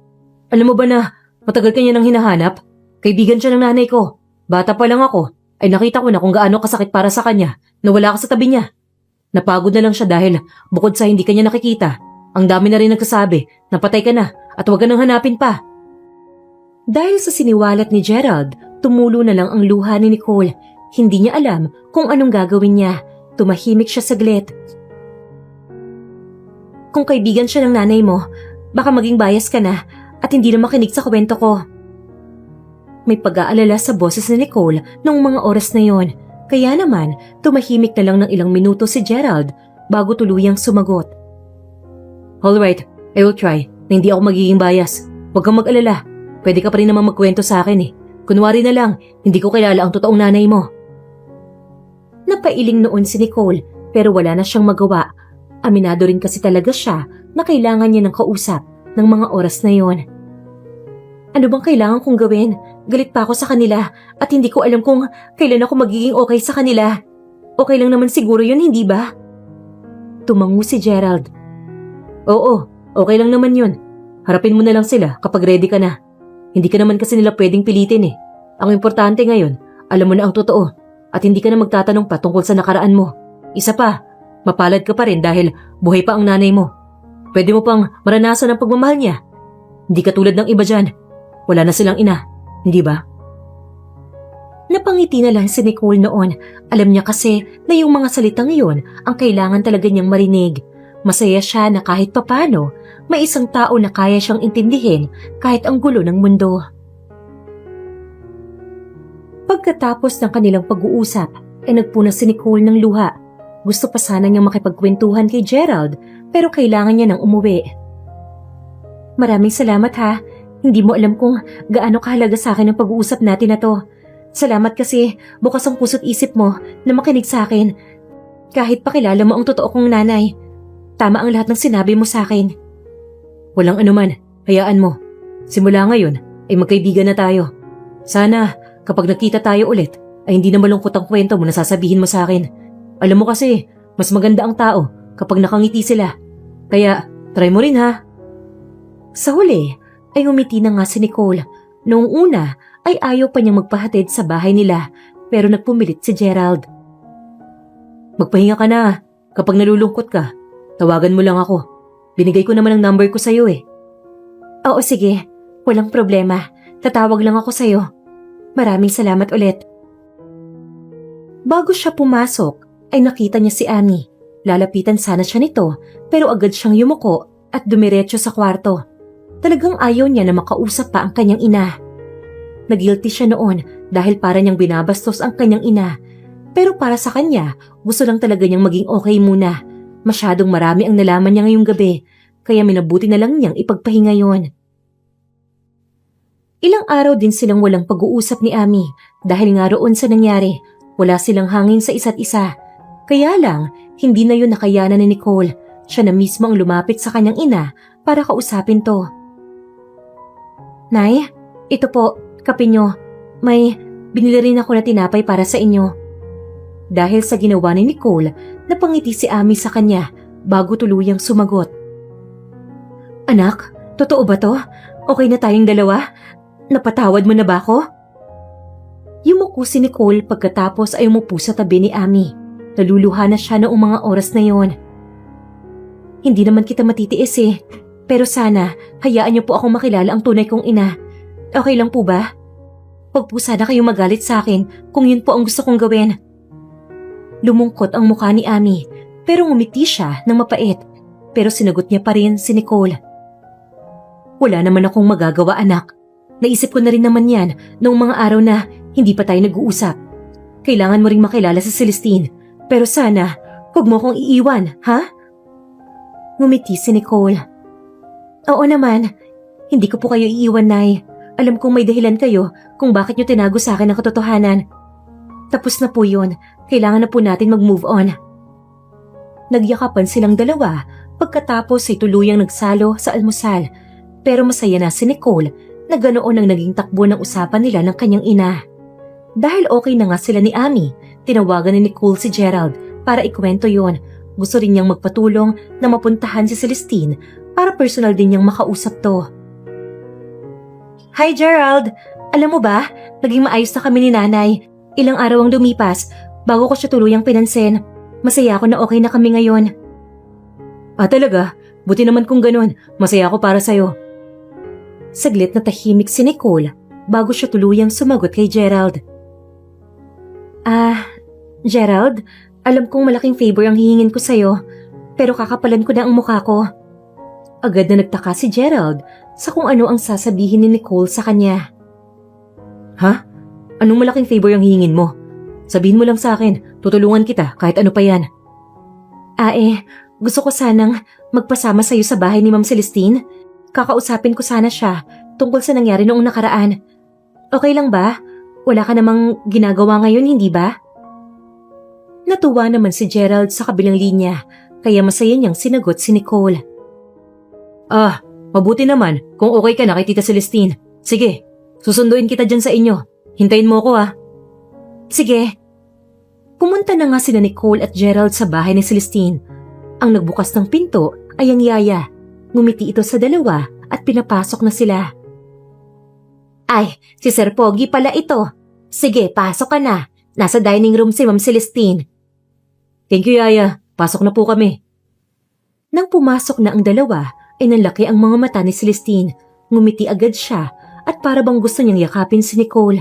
Alam mo ba na matagal kanya nang hinahanap? Kaibigan siya ng nanay ko. Bata pa lang ako, ay nakita ko na kung gaano kasakit para sa kanya na wala ka sa tabi niya. Napagod na lang siya dahil bukod sa hindi kanya nakikita, ang dami na rin nagsasabi na patay ka na at huwag ka nang hanapin pa. Dahil sa siniwalat ni Gerald, tumulo na lang ang luha ni Nicole. Hindi niya alam kung anong gagawin niya. Tumahimik siya saglit. Kung kaibigan siya ng nanay mo, baka maging bias ka na at hindi na makinig sa kwento ko. May pag-aalala sa boses ni Nicole noong mga oras na yon. Kaya naman, tumahimik na lang ng ilang minuto si Gerald bago tuluyang sumagot. Alright, I will try na hindi ako magiging bias. Huwag kang mag-alala. Pwede ka pa rin naman magkwento sa akin Kunwari na lang, hindi ko kilala ang totoong nanay mo. Napailing noon si Nicole pero wala na siyang magawa. Aminado rin kasi talaga siya na kailangan niya ng kausap ng mga oras na yon. Ano bang kailangan kong gawin? Galit pa ako sa kanila at hindi ko alam kung kailan ako magiging okay sa kanila. Okay lang naman siguro yun, hindi ba? Tumango si Gerald. Oo, okay lang naman yun. Harapin mo na lang sila kapag ready ka na. Hindi ka naman kasi nila pwedeng pilitin Ang importante ngayon, alam mo na ang totoo at hindi ka na magtatanong pa tungkol sa nakaraan mo. Isa pa, mapalad ka pa rin dahil buhay pa ang nanay mo. Pwede mo pang maranasan ang pagmamahal niya. Hindi ka tulad ng iba dyan. Wala na silang ina, hindi ba? Napangiti na lang si Nicole noon. Alam niya kasi na yung mga salitang iyon ang kailangan talaga niyang marinig. Masaya siya na kahit papano, may isang tao na kaya siyang intindihin kahit ang gulo ng mundo. Pagkatapos ng kanilang pag-uusap, ay nagpunas si Nicole ng luha. Gusto pa sana niyang makipagkwentuhan kay Gerald pero kailangan niya nang umuwi. Maraming salamat ha. Hindi mo alam kung gaano kahalaga sa akin ang pag-uusap natin na to. Salamat kasi bukas ang puso't isip mo na makinig sa akin. Kahit pakilala mo ang totoo kong nanay. Tama ang lahat ng sinabi mo sa akin. Walang anuman, hayaan mo. Simula ngayon ay magkaibigan na tayo. Sana kapag nakita tayo ulit ay hindi na malungkot ang kwento mo na sasabihin mo sa akin. Alam mo kasi, mas maganda ang tao kapag nakangiti sila. Kaya try mo rin ha. Sa huli ay umiti na nga si Nicole. Noong una ay ayaw pa niyang magpahatid sa bahay nila pero nagpumilit si Gerald. Magpahinga ka na. Kapag nalulungkot ka, tawagan mo lang ako. Binigay ko naman ang number ko sa'yo eh. Oo sige, walang problema. Tatawag lang ako sa'yo. Maraming salamat ulit. Bago siya pumasok, ay nakita niya si Amy. Lalapitan sana siya nito pero agad siyang yumuko at dumiretso sa kwarto. Talagang ayaw niya na makausap pa ang kanyang ina. Nagilty siya noon dahil para niyang binabastos ang kanyang ina. Pero para sa kanya, gusto lang talaga niyang maging okay muna. Masyadong marami ang nalaman niya ngayong gabi, kaya minabuti na lang niyang ipagpahinga yon. Ilang araw din silang walang pag-uusap ni Amy dahil nga roon sa nangyari, wala silang hangin sa isa't isa. Kaya lang, hindi na yun nakayanan ni Nicole. Siya na mismo ang lumapit sa kanyang ina para kausapin to. Nay, ito po, kape nyo. May binili rin ako na tinapay para sa inyo. Dahil sa ginawa ni Nicole, napangiti si Amy sa kanya bago tuluyang sumagot. Anak, totoo ba to? Okay na tayong dalawa? Napatawad mo na ba ako? Yumuko si Nicole pagkatapos ay umupo sa tabi ni Amy. Naluluha na siya noong mga oras na yon. Hindi naman kita matitiis eh. Pero sana, hayaan niyo po akong makilala ang tunay kong ina. Okay lang po ba? Huwag po sana kayong magalit sa akin kung yun po ang gusto kong gawin. Lumungkot ang mukha ni Amy, pero ngumiti siya ng mapait. Pero sinagot niya pa rin si Nicole. Wala naman akong magagawa anak. Naisip ko na rin naman yan noong mga araw na hindi pa tayo nag-uusap. Kailangan mo ring makilala sa Celestine. Pero sana, huwag mo akong iiwan, ha? Ngumiti si Nicole. Oo naman, hindi ko po kayo iiwan, Nay. Alam kong may dahilan kayo kung bakit nyo tinago sa akin ang katotohanan. Tapos na po yun, kailangan na po natin mag-move on. Nagyakapan silang dalawa pagkatapos ay tuluyang nagsalo sa almusal. Pero masaya na si Nicole na ganoon ang naging takbo ng usapan nila ng kanyang ina. Dahil okay na nga sila ni Amy, tinawagan ni Nicole si Gerald para ikwento yon. Gusto rin niyang magpatulong na mapuntahan si Celestine para personal din niyang makausap to. Hi Gerald! Alam mo ba, naging maayos na kami ni nanay. Ilang araw ang lumipas bago ko siya tuluyang pinansin. Masaya ako na okay na kami ngayon. Ah talaga? Buti naman kung ganun. Masaya ako para sa'yo. Saglit na tahimik si Nicole bago siya tuluyang sumagot kay Gerald. Gerald, alam kong malaking favor ang hihingin ko sa'yo, pero kakapalan ko na ang mukha ko. Agad na nagtaka si Gerald sa kung ano ang sasabihin ni Nicole sa kanya. Ha? Anong malaking favor ang hihingin mo? Sabihin mo lang sa akin, tutulungan kita kahit ano pa yan. Gusto ko sanang magpasama sa'yo sa bahay ni Ma'am Celestine. Kakausapin ko sana siya tungkol sa nangyari noong nakaraan. Okay lang ba? Wala ka namang ginagawa ngayon, hindi ba? Natuwa naman si Gerald sa kabilang linya, kaya masaya niyang sinagot si Nicole. Mabuti naman kung okay ka na kay Tita Celestine. Sige, susunduin kita dyan sa inyo. Hintayin mo ako Sige. Pumunta na nga sina Nicole at Gerald sa bahay ni Celestine. Ang nagbukas ng pinto ay ang yaya. Ngumiti ito sa dalawa at pinapasok na sila. Ay, si Sir Pogi pala ito. Sige, pasok ka na. Nasa dining room si Ma'am Celestine. Thank you, Yaya. Pasok na po kami. Nang pumasok na ang dalawa, ay nanlaki ang mga mata ni Celestine. Ngumiti agad siya at para bang gusto niyang yakapin si Nicole.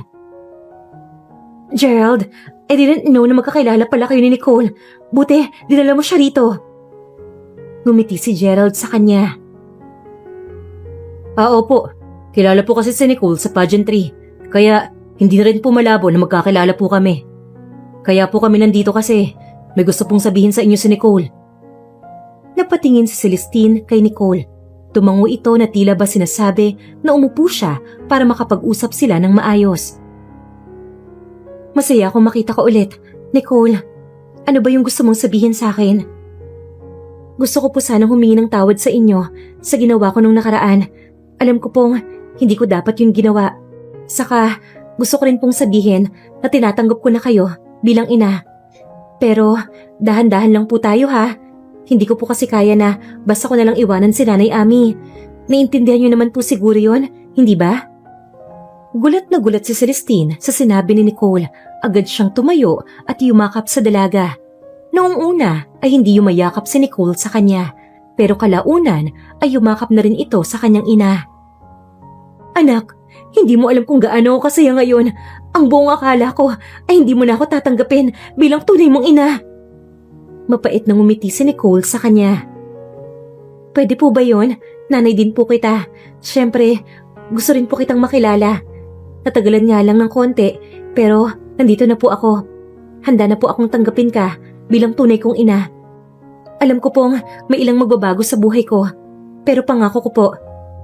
Gerald, I didn't know na magkakilala pala kayo ni Nicole. Buti, dinala mo siya rito. Ngumiti si Gerald sa kanya. Opo. Kilala po kasi si Nicole sa pageantry. Kaya hindi na rin po malabo na magkakilala po kami. Kaya po kami nandito kasi may gusto pong sabihin sa inyo si Nicole. Napatingin si Celestine kay Nicole. Tumango ito na tila ba sinasabi na umupo siya para makapag-usap sila ng maayos. Masaya akong makita ka ulit. Nicole, ano ba yung gusto mong sabihin sa akin? Gusto ko po sanang humingi ng tawad sa inyo sa ginawa ko nung nakaraan. Alam ko pong hindi ko dapat yung ginawa. Saka gusto ko rin pong sabihin na tinatanggap ko na kayo bilang ina. Pero dahan-dahan lang po tayo ha. Hindi ko po kasi kaya na basta ko na lang iwanan si Nanay Amy. Naiintindihan niyo naman po siguro yon, hindi ba? Gulat na gulat si Celestine sa sinabi ni Nicole. Agad siyang tumayo at yumakap sa dalaga. Noong una ay hindi yumayakap si Nicole sa kanya, pero kalaunan ay yumakap na rin ito sa kanyang ina. Anak, hindi mo alam kung gaano ako kasaya ngayon. Ang buong akala ko ay hindi mo na ako tatanggapin bilang tunay mong ina. Mapait na ngumiti si Nicole sa kanya. Pwede po ba yon? Nanay din po kita. Siyempre, gusto rin po kitang makilala. Natagalan nga lang ng konti, pero nandito na po ako. Handa na po akong tanggapin ka bilang tunay kong ina. Alam ko pong may ilang magbabago sa buhay ko, pero pangako ko po,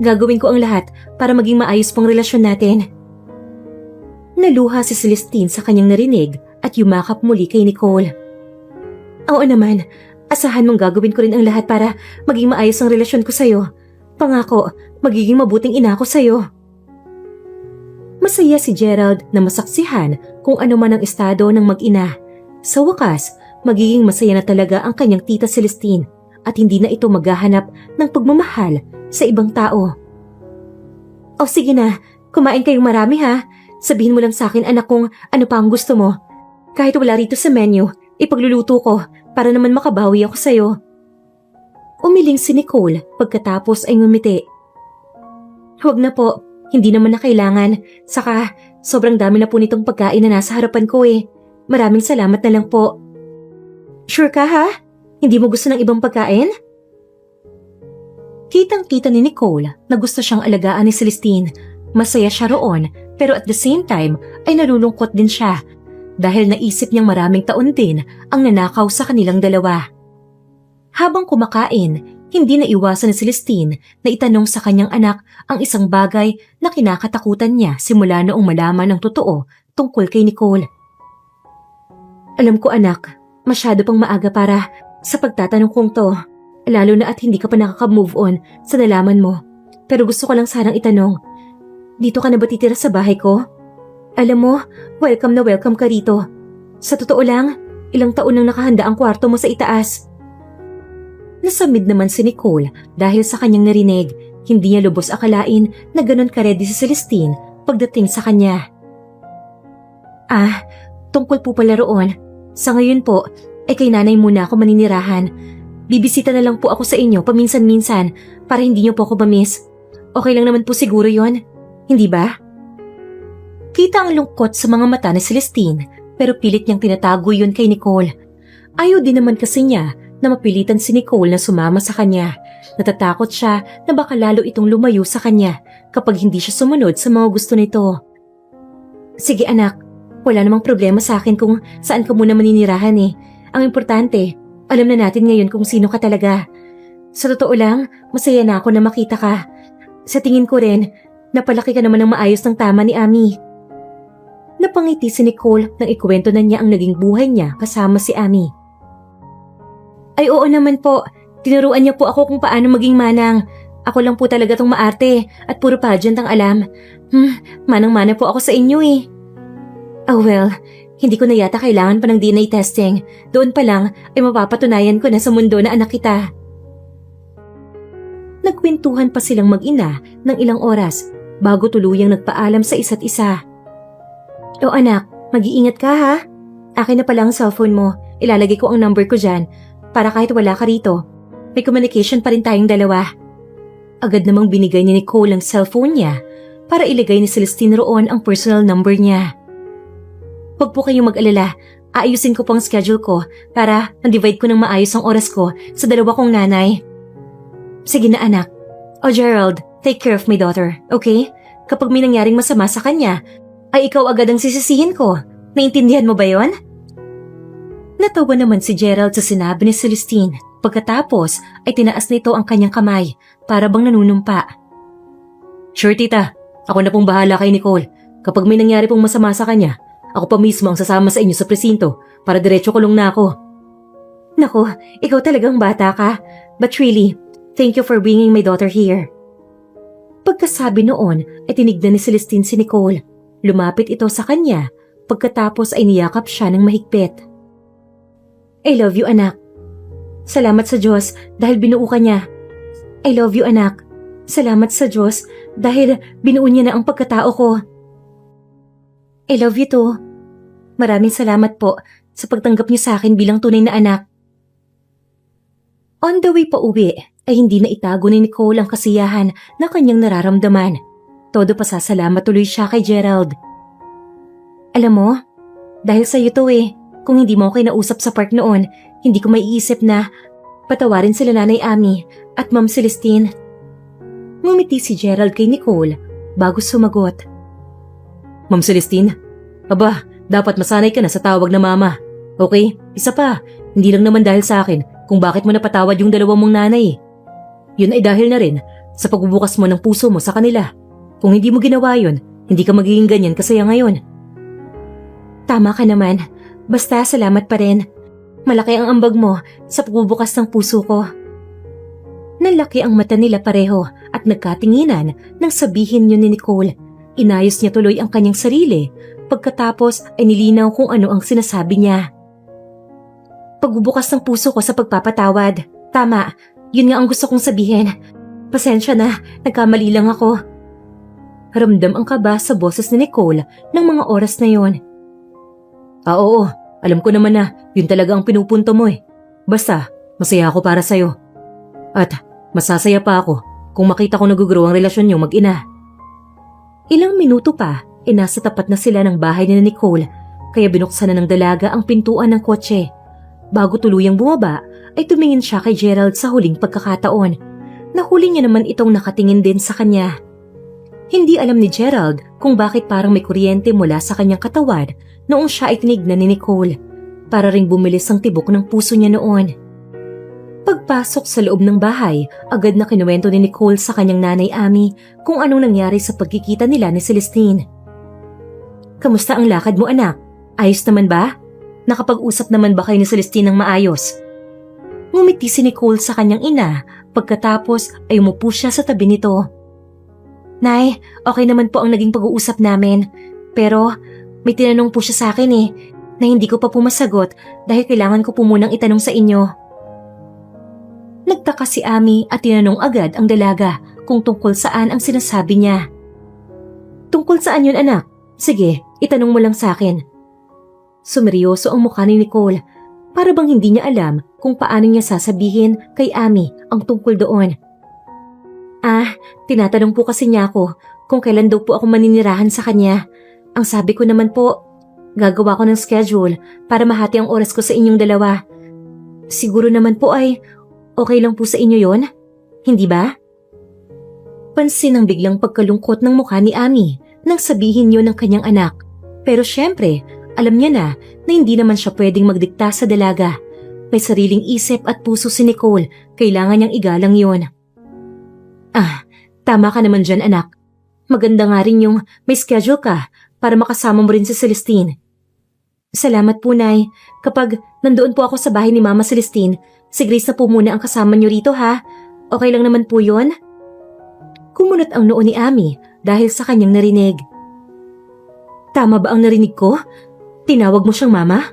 gagawin ko ang lahat para maging maayos pang relasyon natin. Naluha si Celestine sa kanyang narinig at yumakap muli kay Nicole. Oo naman, asahan mong gagawin ko rin ang lahat para maging maayos ang relasyon ko sa'yo. Pangako, magiging mabuting ina ko sa'yo. Masaya si Gerald na masaksihan kung ano man ang estado ng mag-ina. Sa wakas, magiging masaya na talaga ang kanyang tita Celestine at hindi na ito maghahanap ng pagmamahal sa ibang tao. O sige na, kumain kayong marami ha. Sabihin mo lang sa akin anak kung ano pa ang gusto mo. Kahit wala rito sa menu, ipagluluto ko para naman makabawi ako sa'yo. Umiling si Nicole pagkatapos ay ngumiti. Huwag na po, hindi naman na kailangan. Saka sobrang dami na po nitong pagkain na nasa harapan ko eh. Maraming salamat na lang po. Sure ka ha? Hindi mo gusto ng ibang pagkain? Kitang-kita ni Nicole na gusto siyang alagaan ni Celestine. Masaya siya roon pero at the same time ay nalulungkot din siya dahil naisip niyang maraming taon din ang nanakaw sa kanilang dalawa. Habang kumakain, hindi na iwasan ni Celestine na itanong sa kanyang anak ang isang bagay na kinakatakutan niya simula noong malaman ang totoo tungkol kay Nicole. Alam ko anak, masyado pang maaga para sa pagtatanong kong to, lalo na at hindi ka pa nakaka-move on sa nalaman mo. Pero gusto ko lang sanang itanong, dito ka na ba titira sa bahay ko? Alam mo, welcome na welcome ka rito. Sa totoo lang, ilang taon nang nakahanda ang kwarto mo sa itaas. Nasamid naman si Nicole dahil sa kanyang narinig, hindi niya lubos akalain na ganon ka-ready si Celestine pagdating sa kanya. Tungkol po pala roon, sa ngayon po, ay kay nanay muna ako maninirahan. Bibisita na lang po ako sa inyo paminsan-minsan para hindi niyo po ako mamiss. Okay lang naman po siguro yon, hindi ba? Kita ang lungkot sa mga mata ni Celestine pero pilit niyang tinatago yun kay Nicole. Ayaw din naman kasi niya na mapilitan si Nicole na sumama sa kanya. Natatakot siya na baka lalo itong lumayo sa kanya kapag hindi siya sumunod sa mga gusto nito. Sige anak, wala namang problema sa akin kung saan ka muna maninirahan eh. Ang importante, alam na natin ngayon kung sino ka talaga. Sa totoo lang, masaya na ako na makita ka. Sa tingin ko rin, napalaki ka naman ng maayos ng tama ni Ami. Napangiti si Nicole nang ikwento na niya ang naging buhay niya kasama si Ami. Ay oo naman po, tinuruan niya po ako kung paano maging manang. Ako lang po talaga tong maarte at puro pageant ang alam. Manang-mana po ako sa inyo eh. Oh well, hindi ko na yata kailangan pa ng DNA testing. Doon pa lang ay mapapatunayan ko na sa mundo na anak kita. Nagkwentuhan pa silang mag-ina ng ilang oras bago tuluyang nagpaalam sa isa't isa. O anak, mag-iingat ka ha. Akin na pala ang cellphone mo. Ilalagay ko ang number ko dyan para kahit wala ka rito, may communication pa rin tayong dalawa. Agad namang binigay ni Nicole ang cellphone niya para ilagay ni Celestine roon ang personal number niya. Huwag po kayong mag-alala, aayusin ko po ang schedule ko para na-divide ko ng maayos ang oras ko sa dalawa kong nanay. Sige na anak. O Gerald, take care of my daughter, okay? Kapag may nangyaring masama sa kanya, ay ikaw agad ang sisisihin ko. Naintindihan mo ba yon? Natawa naman si Gerald sa sinabi ni Celestine. Pagkatapos ay tinaas nito ang kanyang kamay para bang nanunumpa. Sure tita, ako na pong bahala kay Nicole. Kapag may nangyari pong masama sa kanya, ako pa mismo ang sasama sa inyo sa presinto para diretso kulong na ako. Naku, ikaw talagang bata ka. But really, thank you for bringing my daughter here. Pagkasabi noon ay tinignan ni Celestine si Nicole. Lumapit ito sa kanya pagkatapos ay niyakap siya ng mahigpit. I love you, anak. Salamat sa Diyos dahil binuo ka niya. I love you, anak. Salamat sa Diyos dahil binuo niya na ang pagkatao ko. I love you too. Maraming salamat po sa pagtanggap niyo sa akin bilang tunay na anak. On the way pa uwi ay hindi na itago ni Nicole ang kasiyahan na kanyang nararamdaman. Todo pasasalamat tuloy siya kay Gerald. Alam mo, dahil sa iyo to kung hindi mo ako kinausap sa park noon, hindi ko maiisip na patawarin sila Nanay Ami at Ma'am Celestine. Ngumiti si Gerald kay Nicole bago sumagot. Ma'am Celestine, aba, dapat masanay ka na sa tawag na mama. Okay, isa pa, hindi lang naman dahil sa akin kung bakit mo napatawad yung dalawang mong nanay. Yun ay dahil na rin sa pagbubukas mo ng puso mo sa kanila. Kung hindi mo ginawa yun, hindi ka magiging ganyan kasaya ngayon. Tama ka naman, basta salamat pa rin. Malaki ang ambag mo sa pagbubukas ng puso ko. Nalaki ang mata nila pareho at nagkatinginan nang sabihin yun ni Nicole. Inayos niya tuloy ang kanyang sarili. Pagkatapos ay nilinaw kung ano ang sinasabi niya. Pagbubukas ng puso ko sa pagpapatawad. Tama, yun nga ang gusto kong sabihin. Pasensya na, nagkamali lang ako. Ramdam ang kaba sa boses ni Nicole ng mga oras na yon. Oo, alam ko naman na yun talaga ang pinupunto mo Basta, masaya ako para sa'yo. At masasaya pa ako kung makita ko nag-grow ang relasyon niyong mag-ina. Ilang minuto pa, nasa tapat na sila ng bahay ni Nicole, kaya binuksan na ng dalaga ang pintuan ng kotse. Bago tuluyang bumaba, ay tumingin siya kay Gerald sa huling pagkakataon. Nahuli niya naman itong nakatingin din sa kanya. Hindi alam ni Gerald kung bakit parang may kuryente mula sa kanyang katawan noong siya ay tinignan ni Nicole. Para ring bumilis ang tibok ng puso niya noon. Pagpasok sa loob ng bahay, agad na kinuwento ni Nicole sa kanyang Nanay Ami kung anong nangyari sa pagkikita nila ni Celestine. Kamusta ang lakad mo anak? Ayos naman ba? Nakapag-usap naman ba kayo ni Celestine ng maayos? Ngumiti si Nicole sa kanyang ina pagkatapos ay umupo siya sa tabi nito. Nay, okay naman po ang naging pag-uusap namin. Pero may tinanong po siya sa akin na hindi ko pa po masagot dahil kailangan ko po munang itanong sa inyo. Nagtaka si Ami at tinanong agad ang dalaga kung tungkol saan ang sinasabi niya. Tungkol saan yun anak? Sige, itanong mo lang sa akin. Sumeryoso ang mukha ni Nicole para bang hindi niya alam kung paano niya sasabihin kay Ami ang tungkol doon. Tinatanong po kasi niya ako kung kailan daw po ako maninirahan sa kanya. Ang sabi ko naman po, gagawa ko ng schedule para mahati ang oras ko sa inyong dalawa. Siguro naman po ay okay lang po sa inyo yon, hindi ba? Pansin ang biglang pagkalungkot ng mukha ni Ami nang sabihin yun ng kanyang anak. Pero syempre, alam niya na hindi naman siya pwedeng magdikta sa dalaga. May sariling isip at puso si Nicole, kailangan niyang igalang yun. Tama ka naman dyan anak. Maganda nga rin yung may schedule ka para makasama mo rin si Celestine. Salamat po, Nay. Kapag nandoon po ako sa bahay ni Mama Celestine, si Grace na po muna ang kasama niyo rito ha. Okay lang naman po yun? Kumunot ang noo ni Ami dahil sa kanyang narinig. Tama ba ang narinig ko? Tinawag mo siyang Mama?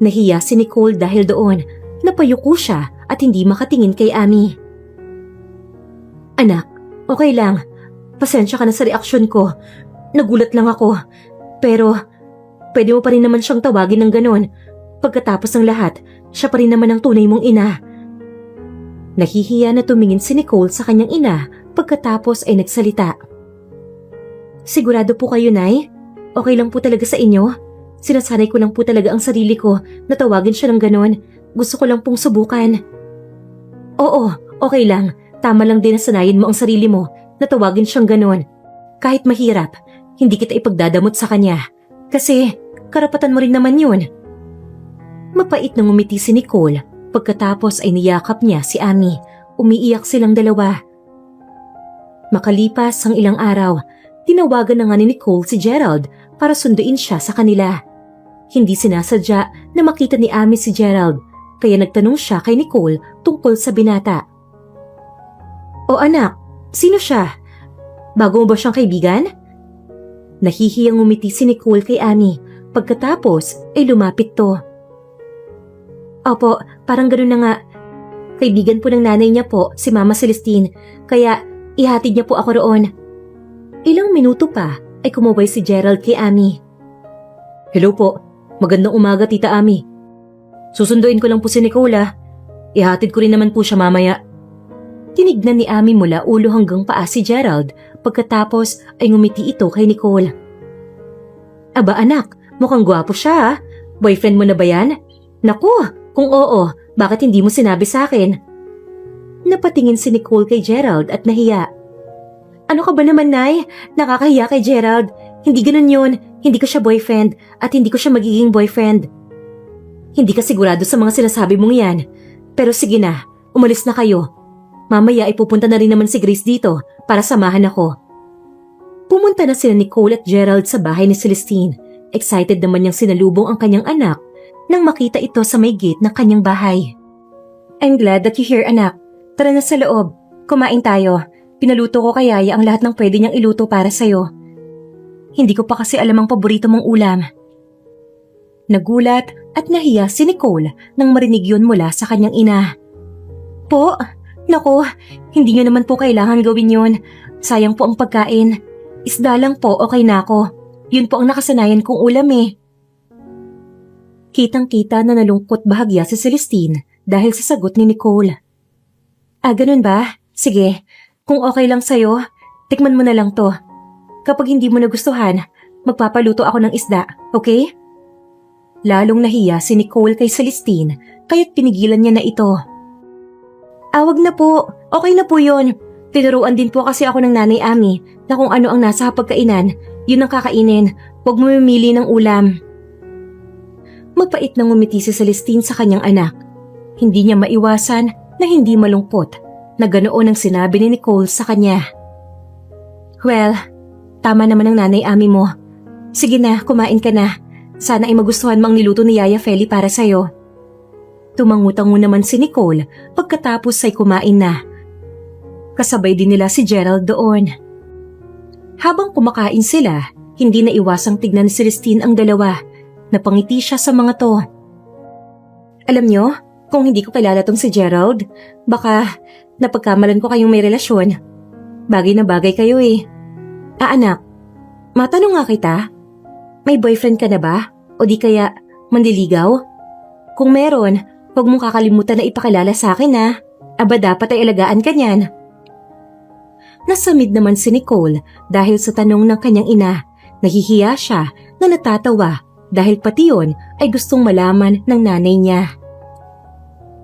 Nahiya si Nicole dahil doon. Napayuko siya at hindi makatingin kay Ami. Anak, okay lang. Pasensya ka na sa reaksyon ko. Nagulat lang ako. Pero pwede mo pa rin naman siyang tawagin ng ganon. Pagkatapos ng lahat, siya pa rin naman ang tunay mong ina. Nahihiya na tumingin si Nicole sa kanyang ina pagkatapos ay nagsalita. Sigurado po kayo, Nay? Okay lang po talaga sa inyo? Sinasanay ko lang po talaga ang sarili ko na tawagin siya ng ganon. Gusto ko lang pong subukan. Oo, okay lang. Tama lang din na sanayin mo ang sarili mo na tawagin siyang ganon. Kahit mahirap, hindi kita ipagdadamot sa kanya. Kasi karapatan mo rin naman yun. Mapait na ngumiti si Nicole. Pagkatapos ay niyakap niya si Ami. Umiiyak silang dalawa. Makalipas ang ilang araw, tinawagan na nga ni Nicole si Gerald para sunduin siya sa kanila. Hindi sinasadya na makita ni Ami si Gerald, kaya nagtanong siya kay Nicole tungkol sa binata. O anak, sino siya? Bago mo ba siyang kaibigan? Nahihiyang ngumiti si Nicole kay Ami. Pagkatapos ay lumapit to. Opo, parang gano'n na nga. Kaibigan po ng nanay niya po, si Mama Celestine, kaya ihatid niya po ako roon. Ilang minuto pa ay kumaway si Gerald kay Amy. Hello po. Magandang umaga, Tita Amy. Susunduin ko lang po si Nicole. Ihatid ko rin naman po siya mamaya. Tinignan ni Amy mula ulo hanggang paa si Gerald pagkatapos ay ngumiti ito kay Nicole. Aba anak, mukhang gwapo siya. Boyfriend mo na ba yan? Naku, kung oo, bakit hindi mo sinabi sa akin? Napatingin si Nicole kay Gerald at nahiya. Ano ka ba naman, Nay? Nakakahiya kay Gerald. Hindi ganun yun. Hindi ko siya boyfriend at hindi ko siya magiging boyfriend. Hindi ka sigurado sa mga sinasabi mong yan. Pero sige na, umalis na kayo. Mamaya ay pupunta na rin naman si Grace dito para samahan ako. Pumunta na sila Nicole at Gerald sa bahay ni Celestine. Excited naman niyang sinalubong ang kanyang anak nang makita ito sa may gate ng kanyang bahay. I'm glad that you're here, anak. Tara na sa loob. Kumain tayo. Pinaluto ko kay Yaya ang lahat ng pwede niyang iluto para sa'yo. Hindi ko pa kasi alam ang paborito mong ulam. Nagulat at nahiya si Nicole nang marinig yun mula sa kanyang ina. Po, naku, hindi niyo naman po kailangan gawin yun. Sayang po ang pagkain. Isda lang po, okay na ako. Yun po ang nakasanayan kong ulam eh. Kitang-kita na nalungkot bahagya si Celestine dahil sa sagot ni Nicole. Ah, ganun ba? Sige, kung okay lang sa'yo, tikman mo na lang to. Kapag hindi mo nagustuhan, magpapaluto ako ng isda, okay? Lalong nahiya si Nicole kay Celestine kaya't pinigilan niya na ito. Wag na po, okay na po yun. Tinuruan din po kasi ako ng Nanay Amy na kung ano ang nasa hapagkainan, yun ang kakainin. Huwag mo mamili ng ulam. Magpait na ngumiti si Celestine sa kanyang anak. Hindi niya maiwasan na hindi malungkot na ganoon ang sinabi ni Nicole sa kanya. Well, tama naman ang Nanay Amy mo. Sige na, kumain ka na. Sana ay magustuhan mo ang niluto ni Yaya Feli para sa'yo. Tumangutango naman si Nicole pagkatapos ay kumain na. Kasabay din nila si Gerald doon. Habang kumakain sila, hindi na iwasang tignan ni Celestine ang dalawa. Napangiti siya sa mga to. Alam nyo, kung hindi ko kilala tong si Gerald, baka napagkamalan ko kayong may relasyon. Bagay na bagay kayo eh. Anak, matanong nga kita, may boyfriend ka na ba? O di kaya manliligaw? Kung meron, huwag mong kakalimutan na ipakilala sa akin ha. Aba dapat ay alagaan ka niyan. Nasamid naman si Nicole dahil sa tanong ng kanyang ina. Nahihiya siya na natatawa dahil pati yun ay gustong malaman ng nanay niya.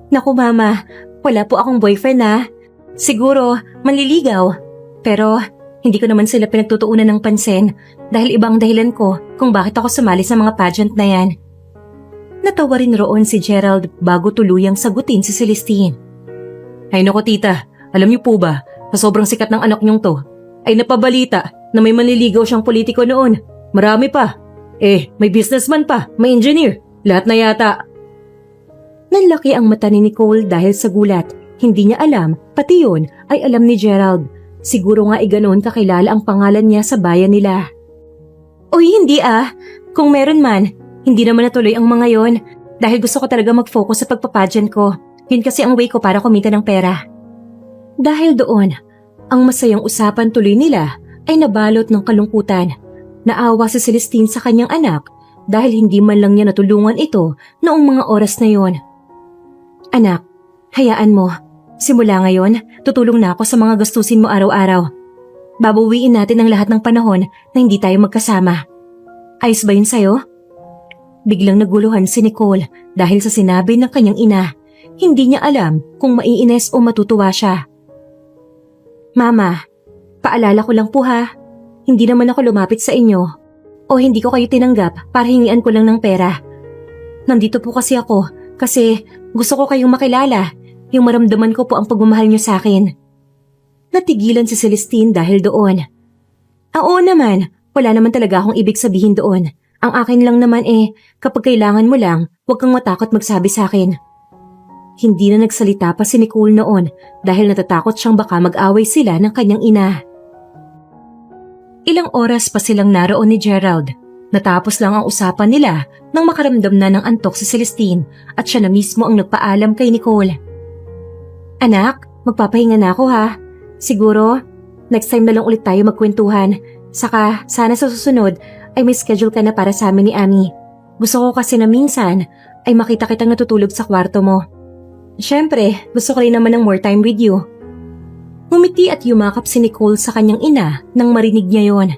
Naku mama, wala po akong boyfriend ha. Siguro manliligaw. Pero hindi ko naman sila pinagtutuunan ng pansin dahil ibang dahilan ko kung bakit ako sumali sa mga pageant na yan. Natawa rin roon si Gerald bago tuluyang sagutin si Celestine. Ay nako tita, alam niyo po ba, sa sobrang sikat ng anak niyong to, ay napabalita na may manliligaw siyang politiko noon. Marami pa. May businessman pa, may engineer, lahat na yata. Nanlaki ang mata ni Nicole dahil sa gulat. Hindi niya alam, pati yun ay alam ni Gerald. Siguro nga ganoon kakilala ang pangalan niya sa bayan nila. Uy, hindi Kung meron man, hindi naman natuloy ang mga yon dahil gusto ko talaga mag-focus sa pagpapageant ko. Yun kasi ang way ko para kumita ng pera. Dahil doon, ang masayang usapan tuloy nila ay nabalot ng kalungkutan. Naawa si Celestine sa kanyang anak dahil hindi man lang niya natulungan ito noong mga oras na yon. Anak, hayaan mo. Simula ngayon, tutulong na ako sa mga gastusin mo araw-araw. Babawiin natin ang lahat ng panahon na hindi tayo magkasama. Ayos ba yun sa'yo? Biglang naguluhan si Nicole dahil sa sinabi ng kanyang ina. Hindi niya alam kung maiinis o matutuwa siya. Mama, paalala ko lang po ha. Hindi naman ako lumapit sa inyo o hindi ko kayo tinanggap para hingian ko lang ng pera. Nandito po kasi ako kasi gusto ko kayong makilala. Yung maramdaman ko po ang pagmamahal niyo sa akin. Natigilan si Celestine dahil doon. Oo naman, wala naman talaga akong ibig sabihin doon. Ang akin lang naman kapag kailangan mo lang, huwag kang matakot magsabi sa akin. Hindi na nagsalita pa si Nicole noon dahil natatakot siyang baka mag-away sila ng kanyang ina. Ilang oras pa silang naroon ni Gerald. Natapos lang ang usapan nila nang makaramdam na ng antok si Celestine at siya na mismo ang nagpaalam kay Nicole. Anak, magpapahinga na ako ha. Siguro, next time na lang ulit tayo magkwentuhan. Saka, sana sa susunod ay may schedule ka na para sa amin ni Ami. Gusto ko kasi na minsan ay makita kitang natutulog sa kwarto mo. Siyempre, gusto ko rin naman ng more time with you. Ngumiti at yumakap si Nicole sa kanyang ina nang marinig niya yon.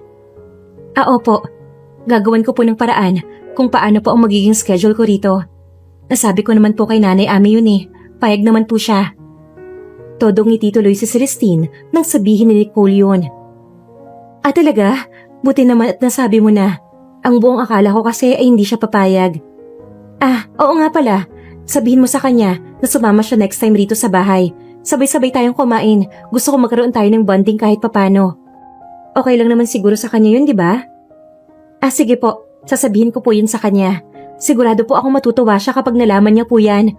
Opo. Gagawan ko po ng paraan kung paano po ang magiging schedule ko rito. Nasabi ko naman po kay Nanay Ami yun eh. Payag naman po siya. Todong ngiti tuloy si Celestine nang sabihin ni Nicole yun. Talaga? Buti naman at nasabi mo na. Ang buong akala ko kasi ay hindi siya papayag. Oo nga pala. Sabihin mo sa kanya na sumama siya next time rito sa bahay. Sabay-sabay tayong kumain. Gusto ko magkaroon tayo ng bonding kahit papano. Okay lang naman siguro sa kanya yun, di ba? Sige po. Sasabihin ko po yun sa kanya. Sigurado po akong matutuwa siya kapag nalaman niya po yan.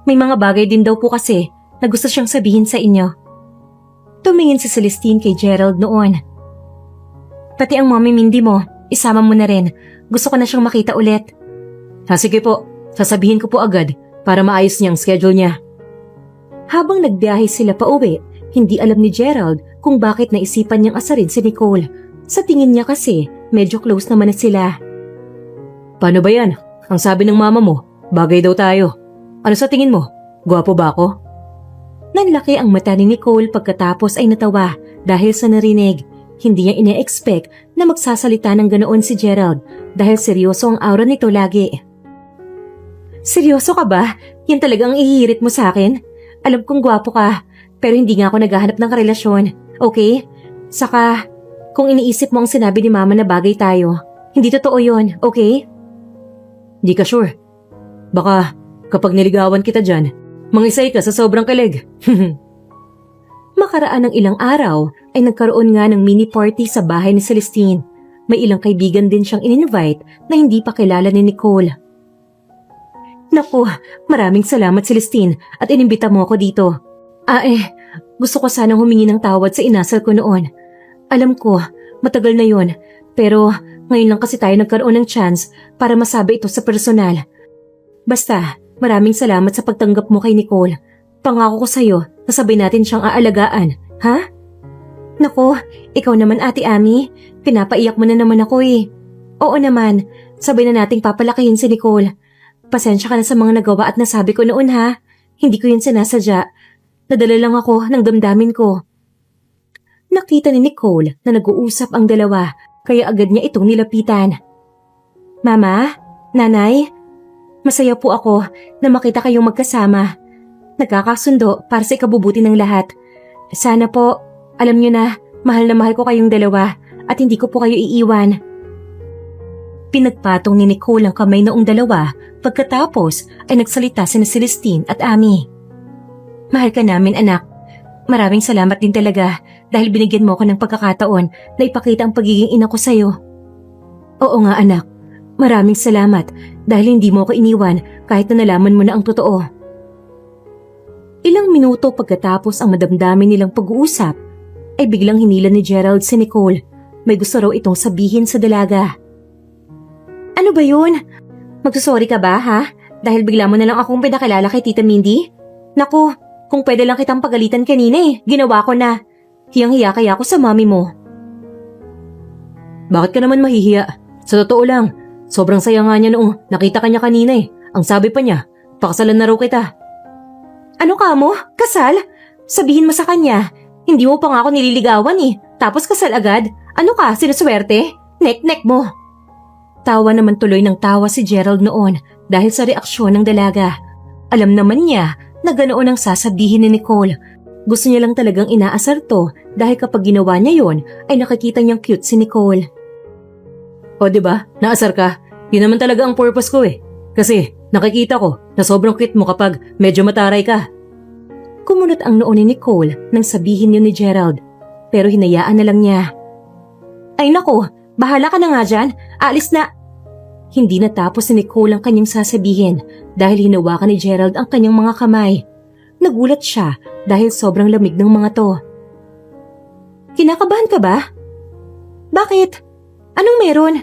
May mga bagay din daw po kasi na gusto siyang sabihin sa inyo. Tumingin si Celestine kay Gerald noon. Pati ang mommy Mindy mo, isama mo na rin. Gusto ko na siyang makita ulit. Sige po, sasabihin ko po agad para maayos niya ang schedule niya. Habang nagbiyahe sila pauwi, hindi alam ni Gerald kung bakit naisipan niyang asarin si Nicole. Sa tingin niya kasi, medyo close naman na sila. Paano ba yan? Ang sabi ng mama mo, bagay daw tayo. Ano sa tingin mo? Gwapo ba ako? Nanlaki ang mata ni Nicole pagkatapos ay natawa dahil sa narinig. Hindi niya ine-expect na magsasalita ng ganoon si Gerald dahil seryoso ang aura nito lagi. Seryoso ka ba? Yan talagang ihihirit mo sa akin? Alam kong gwapo ka, pero hindi nga ako naghahanap ng karelasyon, okay? Saka, kung iniisip mo ang sinabi ni mama na bagay tayo, hindi totoo yon, okay? Di ka sure. Baka kapag niligawan kita dyan, mangisay ka sa sobrang kilig. Makaraan ng ilang araw ay nagkaroon nga ng mini party sa bahay ni Celestine. May ilang kaibigan din siyang in-invite na hindi pa kilala ni Nicole. Naku, maraming salamat Celestine at inimbita mo ako dito. Gusto ko sanang humingi ng tawad sa inasal ko noon. Alam ko, matagal na yon, pero ngayon lang kasi tayo nagkaroon ng chance para masabi ito sa personal. Basta, maraming salamat sa pagtanggap mo kay Nicole. Pangako ko sa'yo na sabay natin siyang aalagaan, ha? Naku, ikaw naman Ate Ami, pinapaiyak mo na naman ako eh. Oo naman, sabay na nating papalakihin si Nicole. Pasensya ka na sa mga nagawa at nasabi ko noon ha. Hindi ko yun sinasadya. Nadala lang ako ng damdamin ko. Nakita ni Nicole na nag-uusap ang dalawa kaya agad niya itong nilapitan. Mama, Nanay, masaya po ako na makita kayong magkasama. Nagkakasundo para sa ikabubuti ng lahat. Sana po, alam niyo na mahal ko kayong dalawa at hindi ko po kayo iiwan. Pinagpatong ni Nicole ang kamay noong dalawa pagkatapos ay nagsalita sina Celestine at Ami. Mahal ka namin anak. Maraming salamat din talaga dahil binigyan mo ko ng pagkakataon na ipakita ang pagiging ina ko sa'yo. Oo nga anak, maraming salamat dahil hindi mo ko iniwan kahit na nalaman mo na ang totoo. Ilang minuto pagkatapos ang madamdamin nilang pag-uusap, ay biglang hinila ni Gerald si Nicole. May gusto raw itong sabihin sa dalaga. Ano ba yun? Magsusorry ka ba ha? Dahil bigla mo na lang akong pinakilala kay Tita Mindy? Naku, kung pwede lang kitang pagalitan kanina ginawa ko na. Hiyang-hiya kaya ako sa mami mo. Bakit ka naman mahihiya? Sa totoo lang, sobrang saya nga niya noong nakita ka niya kanina Ang sabi pa niya, pakasalan na raw kita. Ano ka mo? Kasal? Sabihin mo sa kanya, hindi mo pa nga ako nililigawan tapos kasal agad? Ano ka, sinuswerte? Nek-nek mo. Tawa naman tuloy ng tawa si Gerald noon dahil sa reaksyon ng dalaga. Alam naman niya na ganoon ang sasabihin ni Nicole. Gusto niya lang talagang inaasar to dahil kapag ginawa niya yon ay nakikita niyang cute si Nicole. O diba, naasar ka? Yun naman talaga ang purpose ko Kasi nakikita ko na sobrang cute mo kapag medyo mataray ka. Kumunot ang noo ni Nicole nang sabihin yun ni Gerald, pero hinayaan na lang niya. Ay nako, bahala ka na nga dyan, alis na. Hindi natapos ni Nicole ang kanyang sasabihin dahil hinawakan ni Gerald ang kanyang mga kamay. Nagulat siya dahil sobrang lamig ng mga to. Kinakabahan ka ba? Bakit? Anong meron?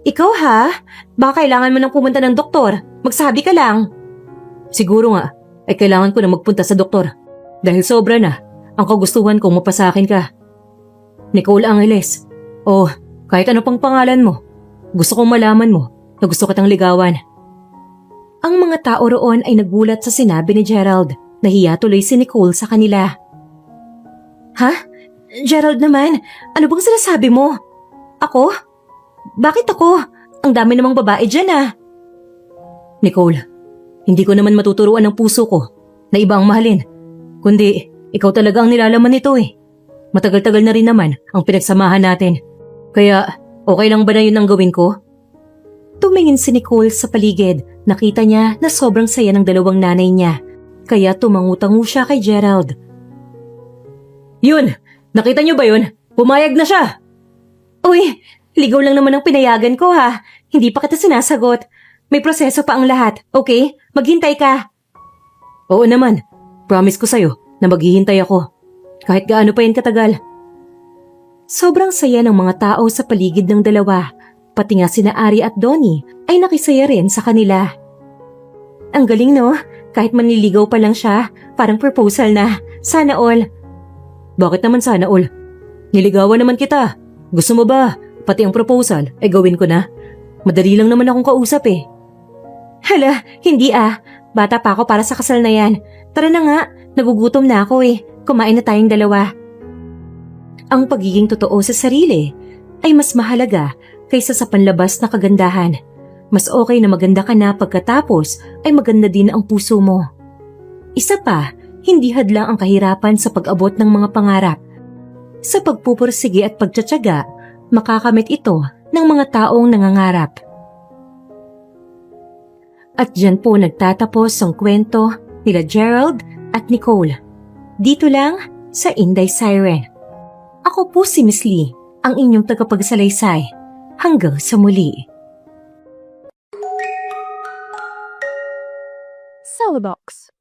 Ikaw ha? Baka kailangan mo nang pumunta ng doktor. Magsabi ka lang. Siguro nga, ay kailangan ko na magpunta sa doktor. Dahil sobra na ang kagustuhan kong mapasakin ka. Nicole Angeles, Oh, kahit ano pang pangalan mo. Gusto kong malaman mo na gusto kitang ligawan. Ang mga tao roon ay nagulat sa sinabi ni Gerald. Nahiya tuloy si Nicole sa kanila. Ha? Gerald naman, ano bang sinasabi mo? Ako? Bakit ako? Ang dami namang babae dyan ah. Nicole, hindi ko naman matuturuan ng puso ko na iba ang mahalin. Kundi, ikaw talaga ang nilalaman nito eh. Matagal-tagal na rin naman ang pinagsamahan natin. Kaya, okay lang ba na yun ang gawin ko? Tumingin si Nicole sa paligid. Nakita niya na sobrang saya ng dalawang nanay niya. Kaya tumangu-tangu siya kay Gerald. Yun! Nakita niyo ba yun? Pumayag na siya! Uy, ligaw lang naman ang pinayagan ko ha. Hindi pa kita sinasagot. May proseso pa ang lahat, okay? Maghintay ka. Oo naman. Promise ko sa'yo na maghihintay ako. Kahit gaano pa yan katagal. Sobrang saya ng mga tao sa paligid ng dalawa. Pati nga sina Ari at Donnie ay nakisaya rin sa kanila. Ang galing no? Kahit manliligaw pa lang siya, parang proposal na. Sana all. Bakit naman sana all? Niligawan naman kita. Gusto mo ba? Pati ang proposal ay gawin ko na. Madali lang naman akong kausap eh. Hala, hindi ah. Bata pa ako para sa kasal na yan. Tara na nga, nagugutom na ako eh. Kumain na tayong dalawa. Ang pagiging totoo sa sarili ay mas mahalaga kaysa sa panlabas na kagandahan. Mas okay na maganda ka na pagkatapos ay maganda din ang puso mo. Isa pa, hindi hadlang ang kahirapan sa pag-abot ng mga pangarap. Sa pagpupursige at pagtsatsaga, makakamit ito ng mga taong nangangarap. At dyan po nagtatapos ang kwento nila Gerald at Nicole. Dito lang sa Inday Siren. Ako po si Miss Lee, ang inyong tagapagsalaysay. Hanggang sa muli. Celebox.